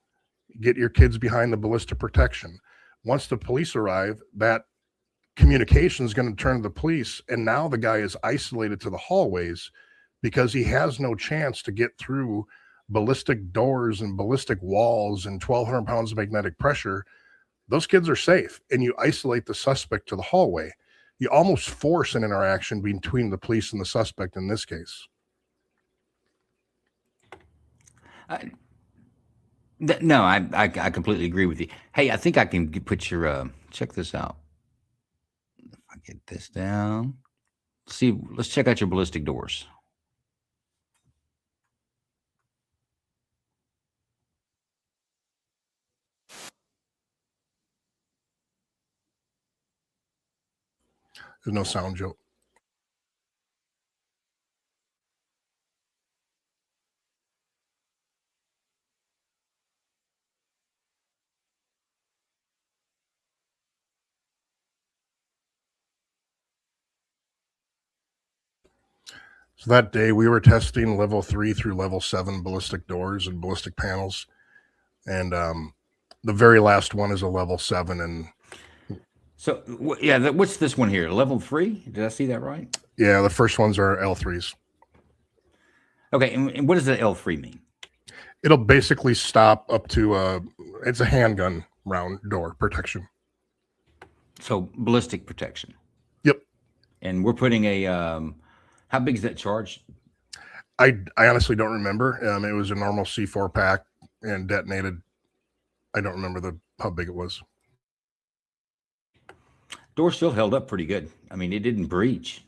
get your kids behind the ballistic protection. Once the police arrive, that communication is going to turn to the police, and now the guy is isolated to the hallways because he has no chance to get through ballistic doors and ballistic walls and 1,200 pounds of magnetic pressure. Those kids are safe, and you isolate the suspect to the hallway. You almost force an interaction between the police and the suspect in this case. No, I completely agree with you. Hey, I think I can put your check this out. If I get this down, see, let's check out your ballistic doors. There's no sound, Joe. So that day we were testing level 3 through level 7 ballistic doors and ballistic panels. And the very last one is a level 7. And so, yeah, what's this one here? Level 3? Did I see that right? Yeah, the first ones are L3s. Okay, and what does the L3 mean? It'll basically stop up to it's a handgun round door protection. So ballistic protection. Yep. And we're putting a how big is that charge? I honestly don't remember. It was a normal C4 pack and detonated. I don't remember how big it was. Door still held up pretty good. I mean, it didn't breach.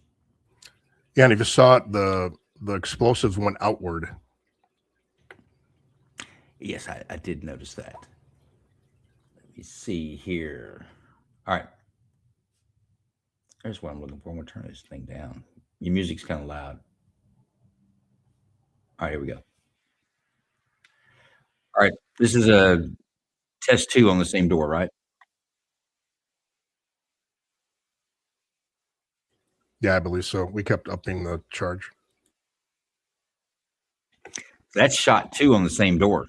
Yeah, and if you saw it, the explosives went outward. Yes, I did notice that. Let me see here. All right. There's what I'm looking for. I'm going to turn this thing down. Your music's kind of loud. All right, here we go. All right, this is a test 2 on the same door, right? Yeah, I believe so. We kept upping the charge. That's shot 2 on the same door.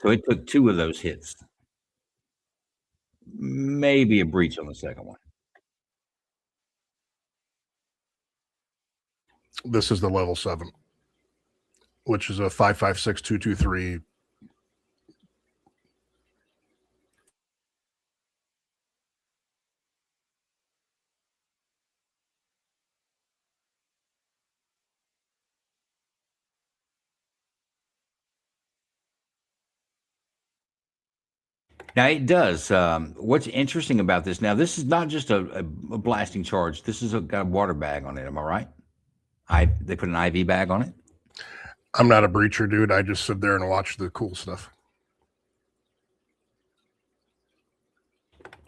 So it took 2 of those hits. Maybe a breach on the second one. This is the level 7, which is a 5.56.223. Now it does. What's interesting about this? Now this is not just a blasting charge. This is got a water bag on it. Am I right? They put an IV bag on it. I'm not a breacher, dude. I just sit there and watch the cool stuff.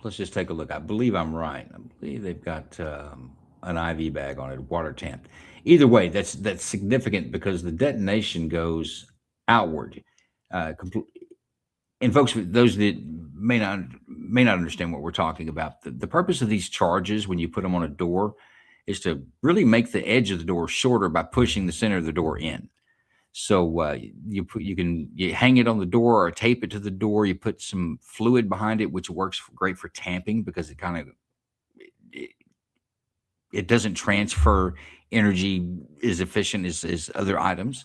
Let's just take a look. I believe I'm right. I believe they've got an IV bag on it, water tamped. Either way, that's significant because the detonation goes outward. And folks, those that may not understand what we're talking about, the purpose of these charges when you put them on a door is to really make the edge of the door shorter by pushing the center of the door in. So you hang it on the door or tape it to the door. You put some fluid behind it, which works great for tamping because it doesn't transfer energy as efficient as other items.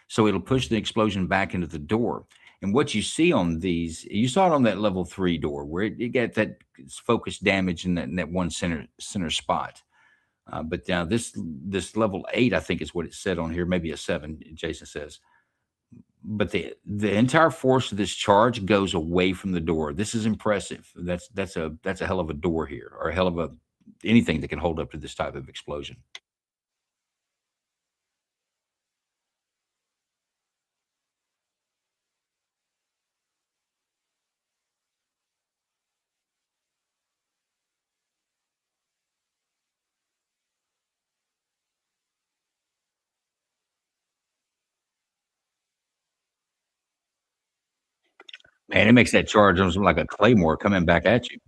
So it'll push the explosion back into the door. And what you see on these, you saw it on that level 3 door where it got that focused damage in that one center spot. But now this level 8, I think is what it said on here, maybe a 7, Jason says. But the entire force of this charge goes away from the door. This is impressive. That's a hell of a door here, or a hell of anything that can hold up to this type of explosion. Man, it makes that charge almost like a claymore coming back at you.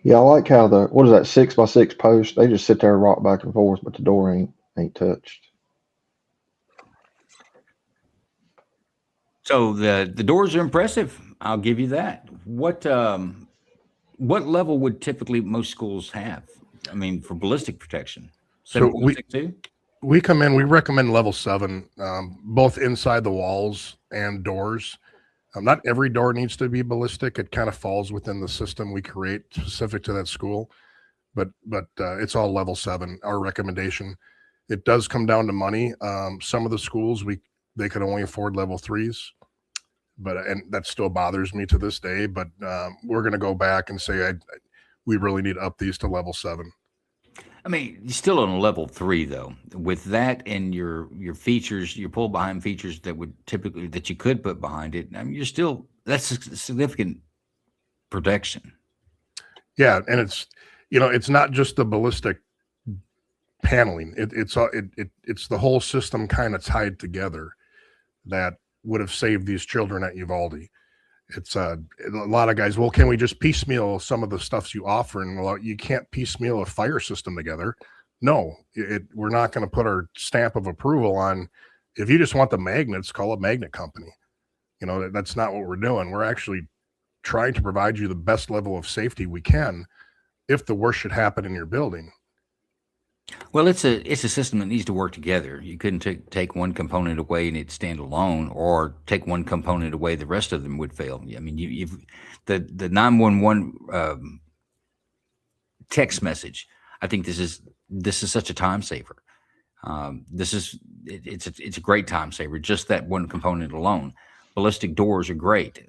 Yeah, I like how what is that 6x6 post? They just sit there and rock back and forth, but the door ain't touched. So the doors are impressive. I'll give you that. What level would typically most schools have? I mean, for ballistic protection, So 7.62. we come in. We recommend level 7, both inside the walls and doors. Not every door needs to be ballistic. It kind of falls within the system we create specific to that school, but it's all level 7. Our recommendation. It does come down to money. Some of the schools they could only afford level 3s, and that still bothers me to this day. But we're going to go back and say we really need to up these to level 7. I mean, you're still on a level 3 though. With that and your features, your pull behind features that you could put behind it. I mean, that's a significant protection. Yeah, and it's not just the ballistic paneling. It's the whole system kind of tied together that would have saved these children at Uvalde. It's a lot of guys, well, can we just piecemeal some of the stuffs you offer? And well, you can't piecemeal a fire system together. No, we're not going to put our stamp of approval on. If you just want the magnets, call a magnet company. That's not what we're doing. We're actually trying to provide you the best level of safety we can if the worst should happen in your building. Well, it's a system that needs to work together. You couldn't take one component away and it'd stand alone, or take one component away, the rest of them would fail. I mean, the 911 text message. I think this is such a time saver. It's a great time saver. Just that one component alone. Ballistic doors are great.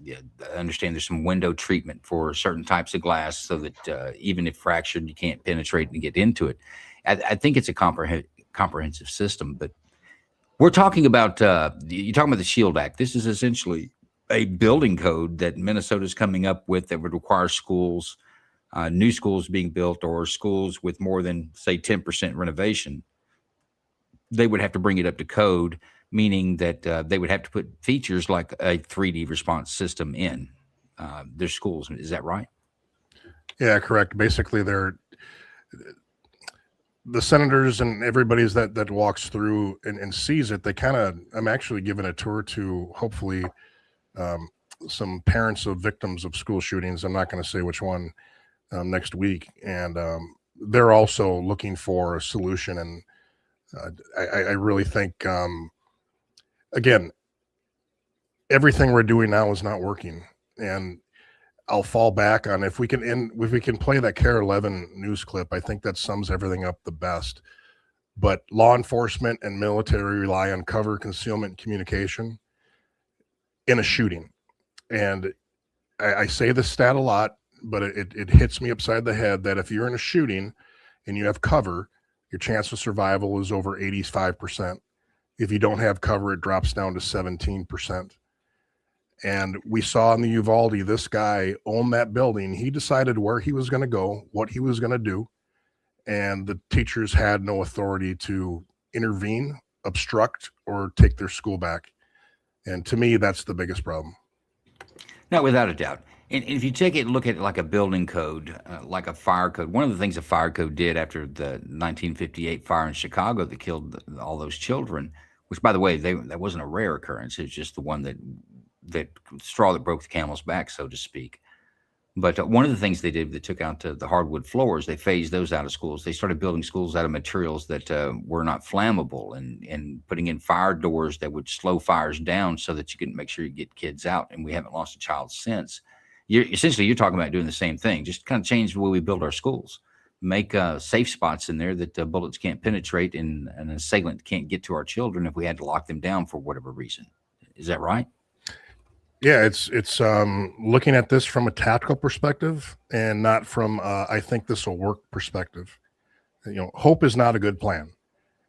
Yeah, I understand there's some window treatment for certain types of glass so that even if fractured, you can't penetrate and get into it. I think it's a comprehensive system, but we're talking about, you're talking about the SHIELD Act. This is essentially a building code that Minnesota's coming up with that would require schools, new schools being built, or schools with more than, say, 10% renovation. They would have to bring it up to code, meaning that they would have to put features like a 3D response system in their schools. Is that right? Yeah, correct. Basically, the senators and everybody's that walks through and sees it, I'm actually giving a tour to hopefully some parents of victims of school shootings. I'm not going to say which one next week. And they're also looking for a solution. And I really think, again, everything we're doing now is not working, and I'll fall back on if we can play that KARE 11 news clip. I think that sums everything up the best. But law enforcement and military rely on cover, concealment, communication in a shooting. And I say this stat a lot, but it hits me upside the head that if you're in a shooting and you have cover, your chance of survival is over 85%. If you don't have cover, it drops down to 17%. And we saw in the Uvalde, this guy owned that building. He decided where he was going to go, what he was going to do. And the teachers had no authority to intervene, obstruct, or take their school back. And to me, that's the biggest problem. No, without a doubt. And if you look at it like a building code, like a fire code, one of the things a fire code did after the 1958 fire in Chicago that killed all those children, which, by the way, that wasn't a rare occurrence. It was just the one that straw that broke the camel's back, so to speak. But one of the things they did, they took out the hardwood floors. They phased those out of schools. They started building schools out of materials that were not flammable, and putting in fire doors that would slow fires down so that you can make sure you get kids out. And we haven't lost a child since. You're talking about doing the same thing. Just kind of change the way we build our schools. Make safe spots in there that bullets can't penetrate and an assailant can't get to our children if we had to lock them down for whatever reason. Is that right? Yeah, it's looking at this from a tactical perspective and not from I think this will work perspective. Hope is not a good plan,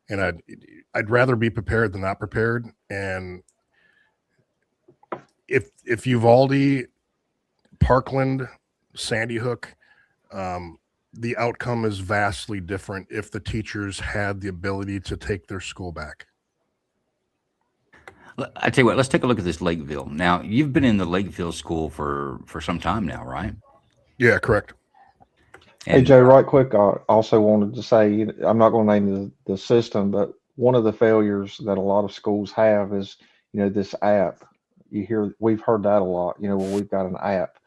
and I'd rather be prepared than not prepared. And if Uvalde, Parkland, Sandy Hook, the outcome is vastly different if the teachers had the ability to take their school back. I tell you what, let's take a look at this Lakeville. Now, you've been in the Lakeville school for some time now, right? Yeah, correct. Hey, And Joe, right quick, I also wanted to say, I'm not going to name the system, but one of the failures that a lot of schools have is, this app. We've heard that a lot, where we've got an app.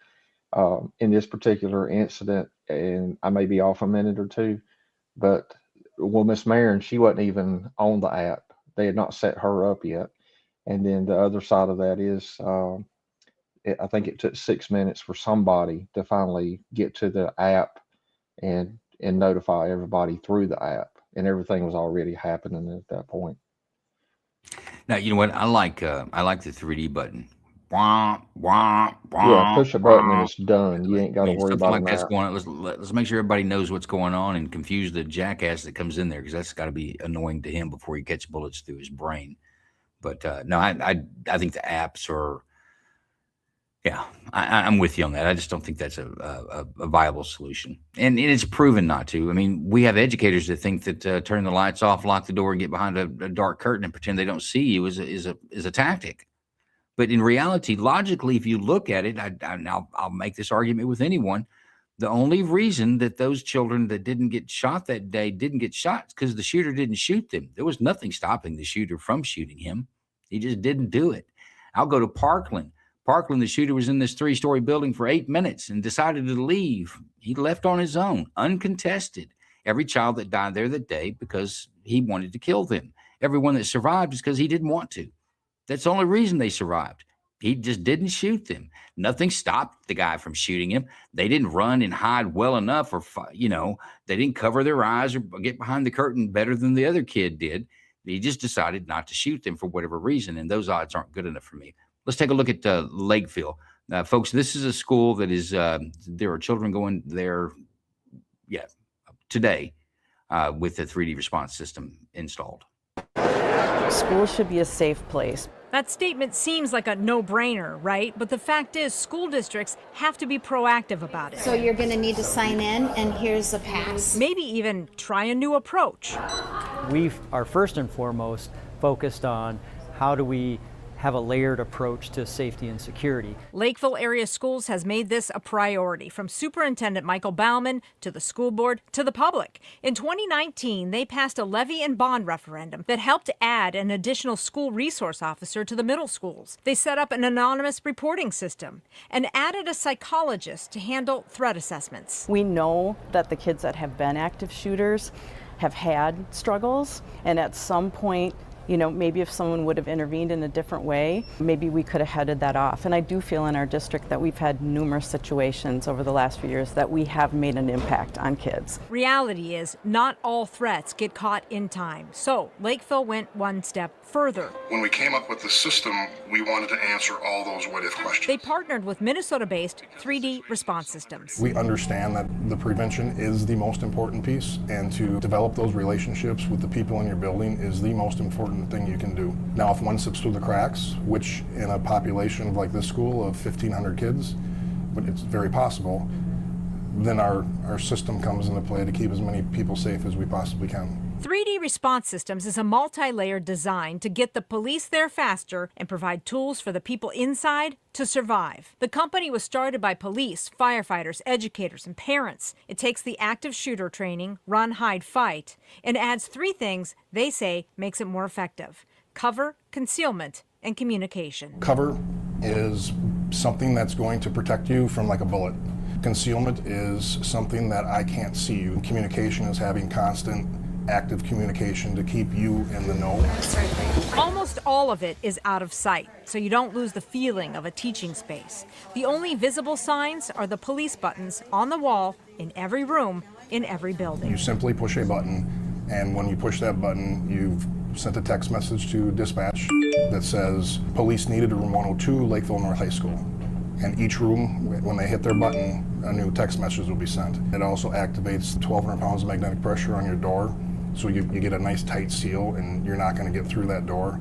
In this particular incident, and I may be off a minute or two, but Miss Marin, she wasn't even on the app. They had not set her up yet. And then the other side of that is, I think it took 6 minutes for somebody to finally get to the app and notify everybody through the app, and everything was already happening at that point. now, you know what? I like the 3D button. Wah, wah, wah, Yeah, push a button and wah. it's done. You ain't got I to mean, worry something about like an that's app. going on. Let's make sure everybody knows what's going on and confuse the jackass that comes in there, because that's got to be annoying to him before he catches bullets through his brain. But no, I think the apps are. Yeah, I'm with you on that. I just don't think that's a viable solution, and it's proven not to. I mean, we have educators that think that turn the lights off, lock the door, and get behind a dark curtain and pretend they don't see you is a tactic. But in reality, logically, if you look at it, I'll make this argument with anyone. The only reason that those children that didn't get shot that day didn't get shot is because the shooter didn't shoot them. There was nothing stopping the shooter from shooting him. He just didn't do it. I'll go to Parkland. Parkland, the shooter was in this 3-story building for 8 minutes and decided to leave. He left on his own, uncontested. Every child that died there that day because he wanted to kill them. Everyone that survived is because he didn't want to. That's the only reason they survived. He just didn't shoot them. Nothing stopped the guy from shooting him. They didn't run and hide well enough, or they didn't cover their eyes or get behind the curtain better than the other kid did. He just decided not to shoot them for whatever reason, and those odds aren't good enough for me. Let's take a look at Lakeville. Folks, this is a school that is, there are children going there, today with the 3D response system installed. Schools should be a safe place. That statement seems like a no-brainer, right? But the fact is, school districts have to be proactive about it. So you're going to need to sign in, and here's a pass. Maybe even try a new approach. We are first and foremost focused on how do we have a layered approach to safety and security. Lakeville area schools has made this a priority, from Superintendent Michael Bauman to the school board to the public. In 2019, they passed a levy and bond referendum that helped add an additional school resource officer to the middle schools. They set up an anonymous reporting system and added a psychologist to handle threat assessments. We know that the kids that have been active shooters have had struggles, and at some point, maybe if someone would have intervened in a different way, maybe we could have headed that off. And I do feel in our district that we've had numerous situations over the last few years that we have made an impact on kids. Reality is, not all threats get caught in time. So Lakeville went one step further. When we came up with the system, we wanted to answer all those what-if questions. They partnered with Minnesota-based 3D Response Systems. We understand that the prevention is the most important piece, and to develop those relationships with the people in your building is the most important thing you can do. Now, if one slips through the cracks, which in a population like this school of 1,500 kids, but it's very possible, then our system comes into play to keep as many people safe as we possibly can. 3D Response Systems is a multi-layered design to get the police there faster and provide tools for the people inside to survive. The company was started by police, firefighters, educators, and parents. It takes the active shooter training, run, hide, fight, and adds 3 things they say makes it more effective: cover, concealment, and communication. Cover is something that's going to protect you from like a bullet. Concealment is something that I can't see you. Communication is having constant active communication to keep you in the know. Almost all of it is out of sight, so you don't lose the feeling of a teaching space. The only visible signs are the police buttons on the wall in every room, in every building. You simply push a button, and when you push that button, you've sent a text message to dispatch that says, police needed in room 102, Lakeville North High School. And each room, when they hit their button, a new text message will be sent. It also activates 1,200 pounds of magnetic pressure on your door, so you get a nice tight seal and you're not going to get through that door.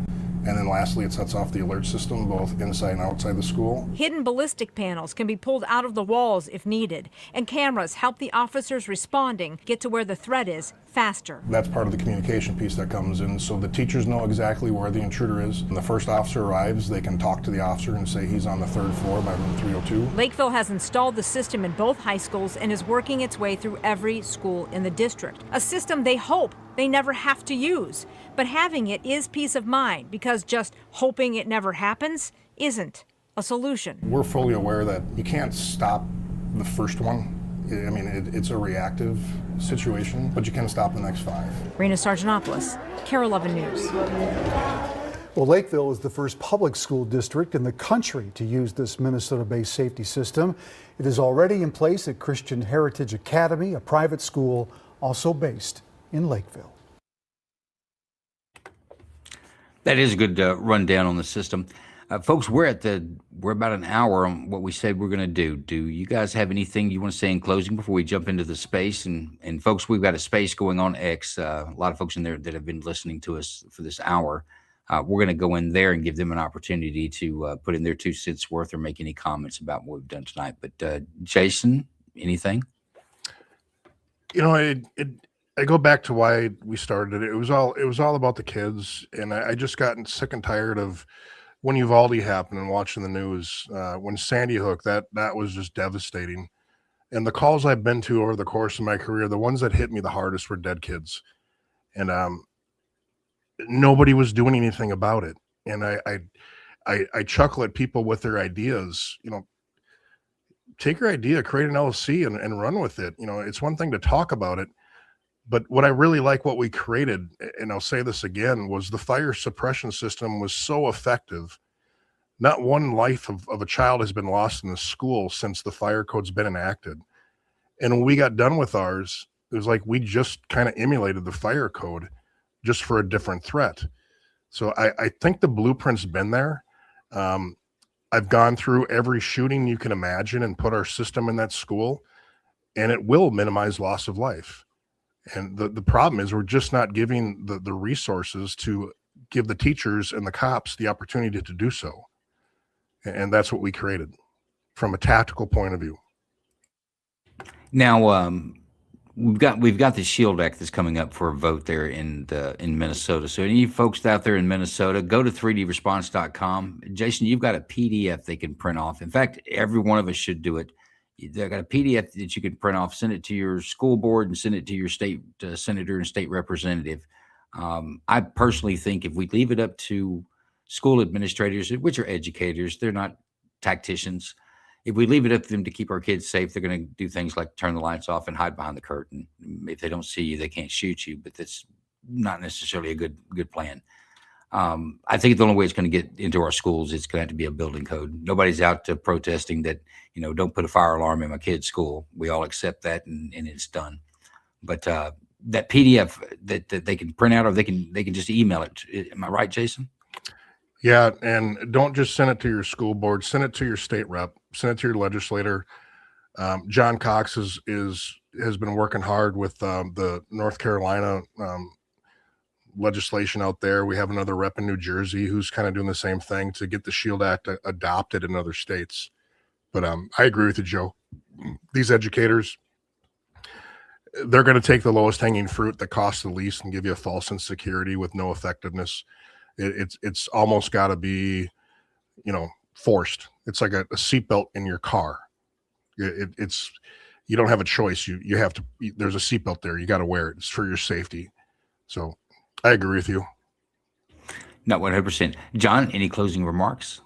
And then lastly, it sets off the alert system both inside and outside the school. Hidden ballistic panels can be pulled out of the walls if needed, and cameras help the officers responding get to where the threat is faster. That's part of the communication piece that comes in, so the teachers know exactly where the intruder is. When the first officer arrives, they can talk to the officer and say he's on the 3rd floor by room 302. Lakeville has installed the system in both high schools and is working its way through every school in the district, a system they hope they never have to use. But having it is peace of mind, because just hoping it never happens isn't a solution. We're fully aware that you can't stop the first one. I mean, it's a reactive situation, but you can stop the next 5. Rena Sargentopoulos, KARE 11 News. Well, Lakeville is the first public school district in the country to use this Minnesota-based safety system. It is already in place at Christian Heritage Academy, a private school also based in Lakeville. That is a good rundown on the system. Folks, we're about an hour on what we said we're going to do. Do you guys have anything you want to say in closing before we jump into the space? And folks, we've got a space going on X. A lot of folks in there that have been listening to us for this hour. We're going to go in there and give them an opportunity to put in their 2 cents worth or make any comments about what we've done tonight. But Jason, anything? You know, I go back to why we started it. It was all about the kids, and I just gotten sick and tired of when Uvalde happened and watching the news. When Sandy Hook, that was just devastating. And the calls I've been to over the course of my career, the ones that hit me the hardest were dead kids, and nobody was doing anything about it. And I chuckle at people with their ideas. You know, take your idea, create an LLC, and run with it. You know, it's one thing to talk about it. But what I really like what we created, and I'll say this again, was the fire suppression system was so effective. Not one life of a child has been lost in the school since the fire code's been enacted. And when we got done with ours, it was like we just kind of emulated the fire code just for a different threat. So I think the blueprint's been there. I've gone through every shooting you can imagine and put our system in that school, and it will minimize loss of life. And the problem is we're just not giving the resources to give the teachers and the cops the opportunity to do so. And that's what we created from a tactical point of view. Now, we've got the SHIELD Act that's coming up for a vote there in Minnesota. So any folks out there in Minnesota, go to 3dresponse.com. Jason, you've got a PDF they can print off. In fact, every one of us should do it. They've got a PDF that you can print off, send it to your school board, and send it to your state senator and state representative. I personally think if we leave it up to school administrators, which are educators, they're not tacticians. If we leave it up to them to keep our kids safe, they're going to do things like turn the lights off and hide behind the curtain. If they don't see you, they can't shoot you, but that's not necessarily a good plan. I think the only way it's going to get into our schools, it's going to have to be a building code. Nobody's out protesting that, don't put a fire alarm in my kid's school. We all accept that, and it's done. But that PDF that they can print out, or they can just email it. Am I right, Jason? Yeah, and don't just send it to your school board. Send it to your state rep. Send it to your legislator. John Cox has been working hard with the North Carolina legislation out there. We have another rep in New Jersey who's kind of doing the same thing to get the SHIELD Act adopted in other states. But I agree with you, Joe. These educators, they're going to take the lowest hanging fruit that costs the least and give you a false insecurity with no effectiveness. It's almost got to be, forced. It's like a seatbelt in your car. It's you don't have a choice. You have to. There's a seatbelt there. You got to wear it. It's for your safety. So I agree with you. Not 100%. John, any closing remarks?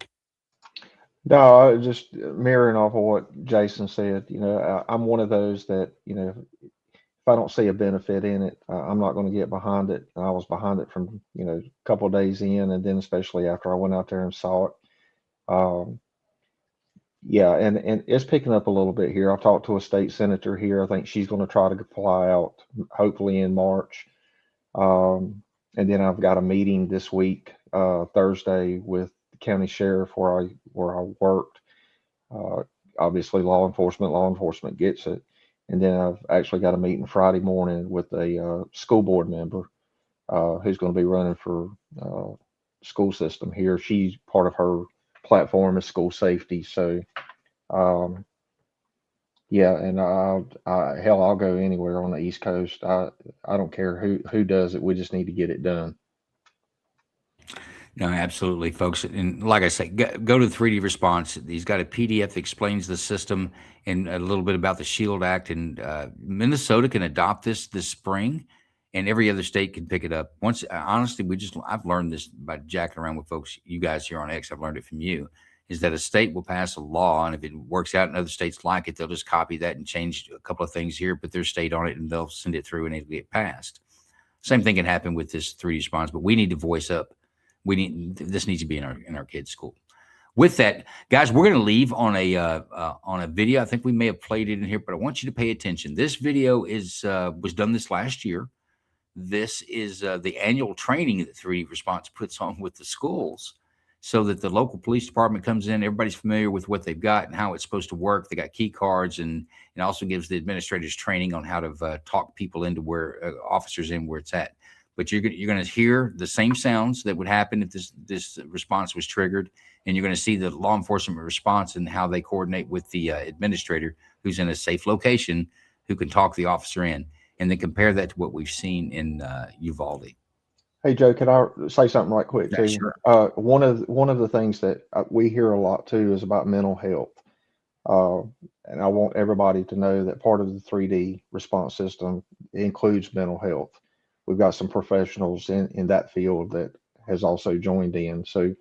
No, just mirroring off of what Jason said. I'm one of those that, if I don't see a benefit in it, I'm not going to get behind it. I was behind it from, a couple of days in, and then especially after I went out there and saw it. Yeah, and it's picking up a little bit here. I've talked to a state senator here. I think she's going to try to fly out hopefully in March. And then I've got a meeting this week, Thursday, with the county sheriff where I worked. Obviously, law enforcement gets it. And then I've actually got a meeting Friday morning with a school board member who's going to be running for school system here. She's part of her platform is school safety. So, yeah, and hell, I'll go anywhere on the East Coast. I don't care who does it. We just need to get it done. No, absolutely, folks. And like I say, go to the 3D response. He's got a PDF that explains the system and a little bit about the SHIELD Act. And Minnesota can adopt this spring, and every other state can pick it up. Once, honestly, I've learned this by jacking around with folks, you guys here on X. I've learned it from you, is that a state will pass a law, and if it works out and other states like it, they'll just copy that and change a couple of things here, put their state on it, and they'll send it through and it'll get passed. Same thing can happen with this 3D response, but we need to voice up. This needs to be in our kids' school. With that, guys, we're going to leave on a video. I think we may have played it in here, but I want you to pay attention. This video was done this last year. This is the annual training that 3D Response puts on with the schools, so that the local police department comes in. Everybody's familiar with what they've got and how it's supposed to work. They got key cards, and it also gives the administrators training on how to talk people into where officers in where it's at. But you're going to hear the same sounds that would happen if this response was triggered, and you're going to see the law enforcement response and how they coordinate with the administrator who's in a safe location who can talk the officer in, and then compare that to what we've seen in Uvalde. Hey, Joe, can I say something right quick too? Yeah, sure. One of the things that we hear a lot too is about mental health. And I want everybody to know that part of the 3D response system includes mental health. We've got some professionals in that field that has also joined in. So,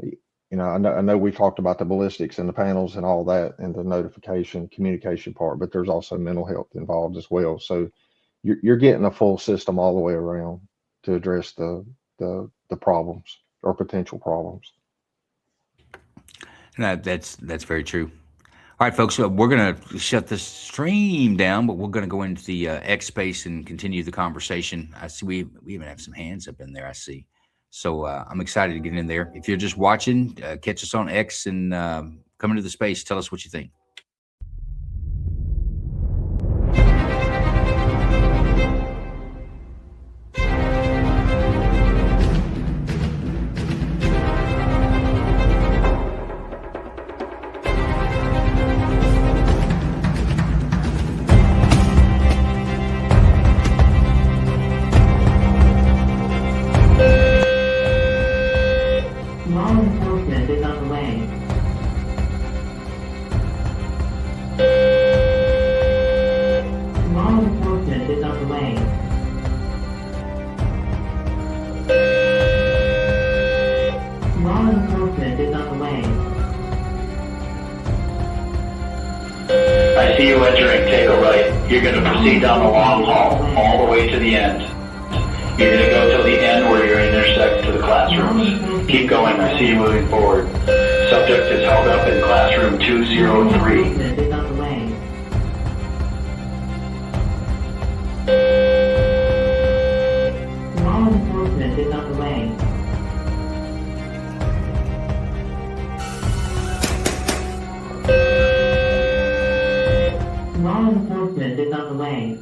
I know we've talked about the ballistics and the panels and all that and the notification communication part, but there's also mental health involved as well. So you're getting a full system all the way around to address the problems or potential problems. And that's very true. All right, folks, so we're going to shut this stream down, but we're going to go into the X space and continue the conversation. I see we even have some hands up in there, I see. So I'm excited to get in there. If you're just watching, catch us on X and come into the space. Tell us what you think. Law enforcement is on the way. Law enforcement is on the way. Law enforcement is on the way. I see you entering. Take a right. You're going to proceed down the long hall, all the way to the end. You're going to go till the end where you're intersect to the classrooms. Keep going. I see you moving forward. Subject is held up in classroom 203. Is on the way. Law enforcement is on the way. Law enforcement is on the way.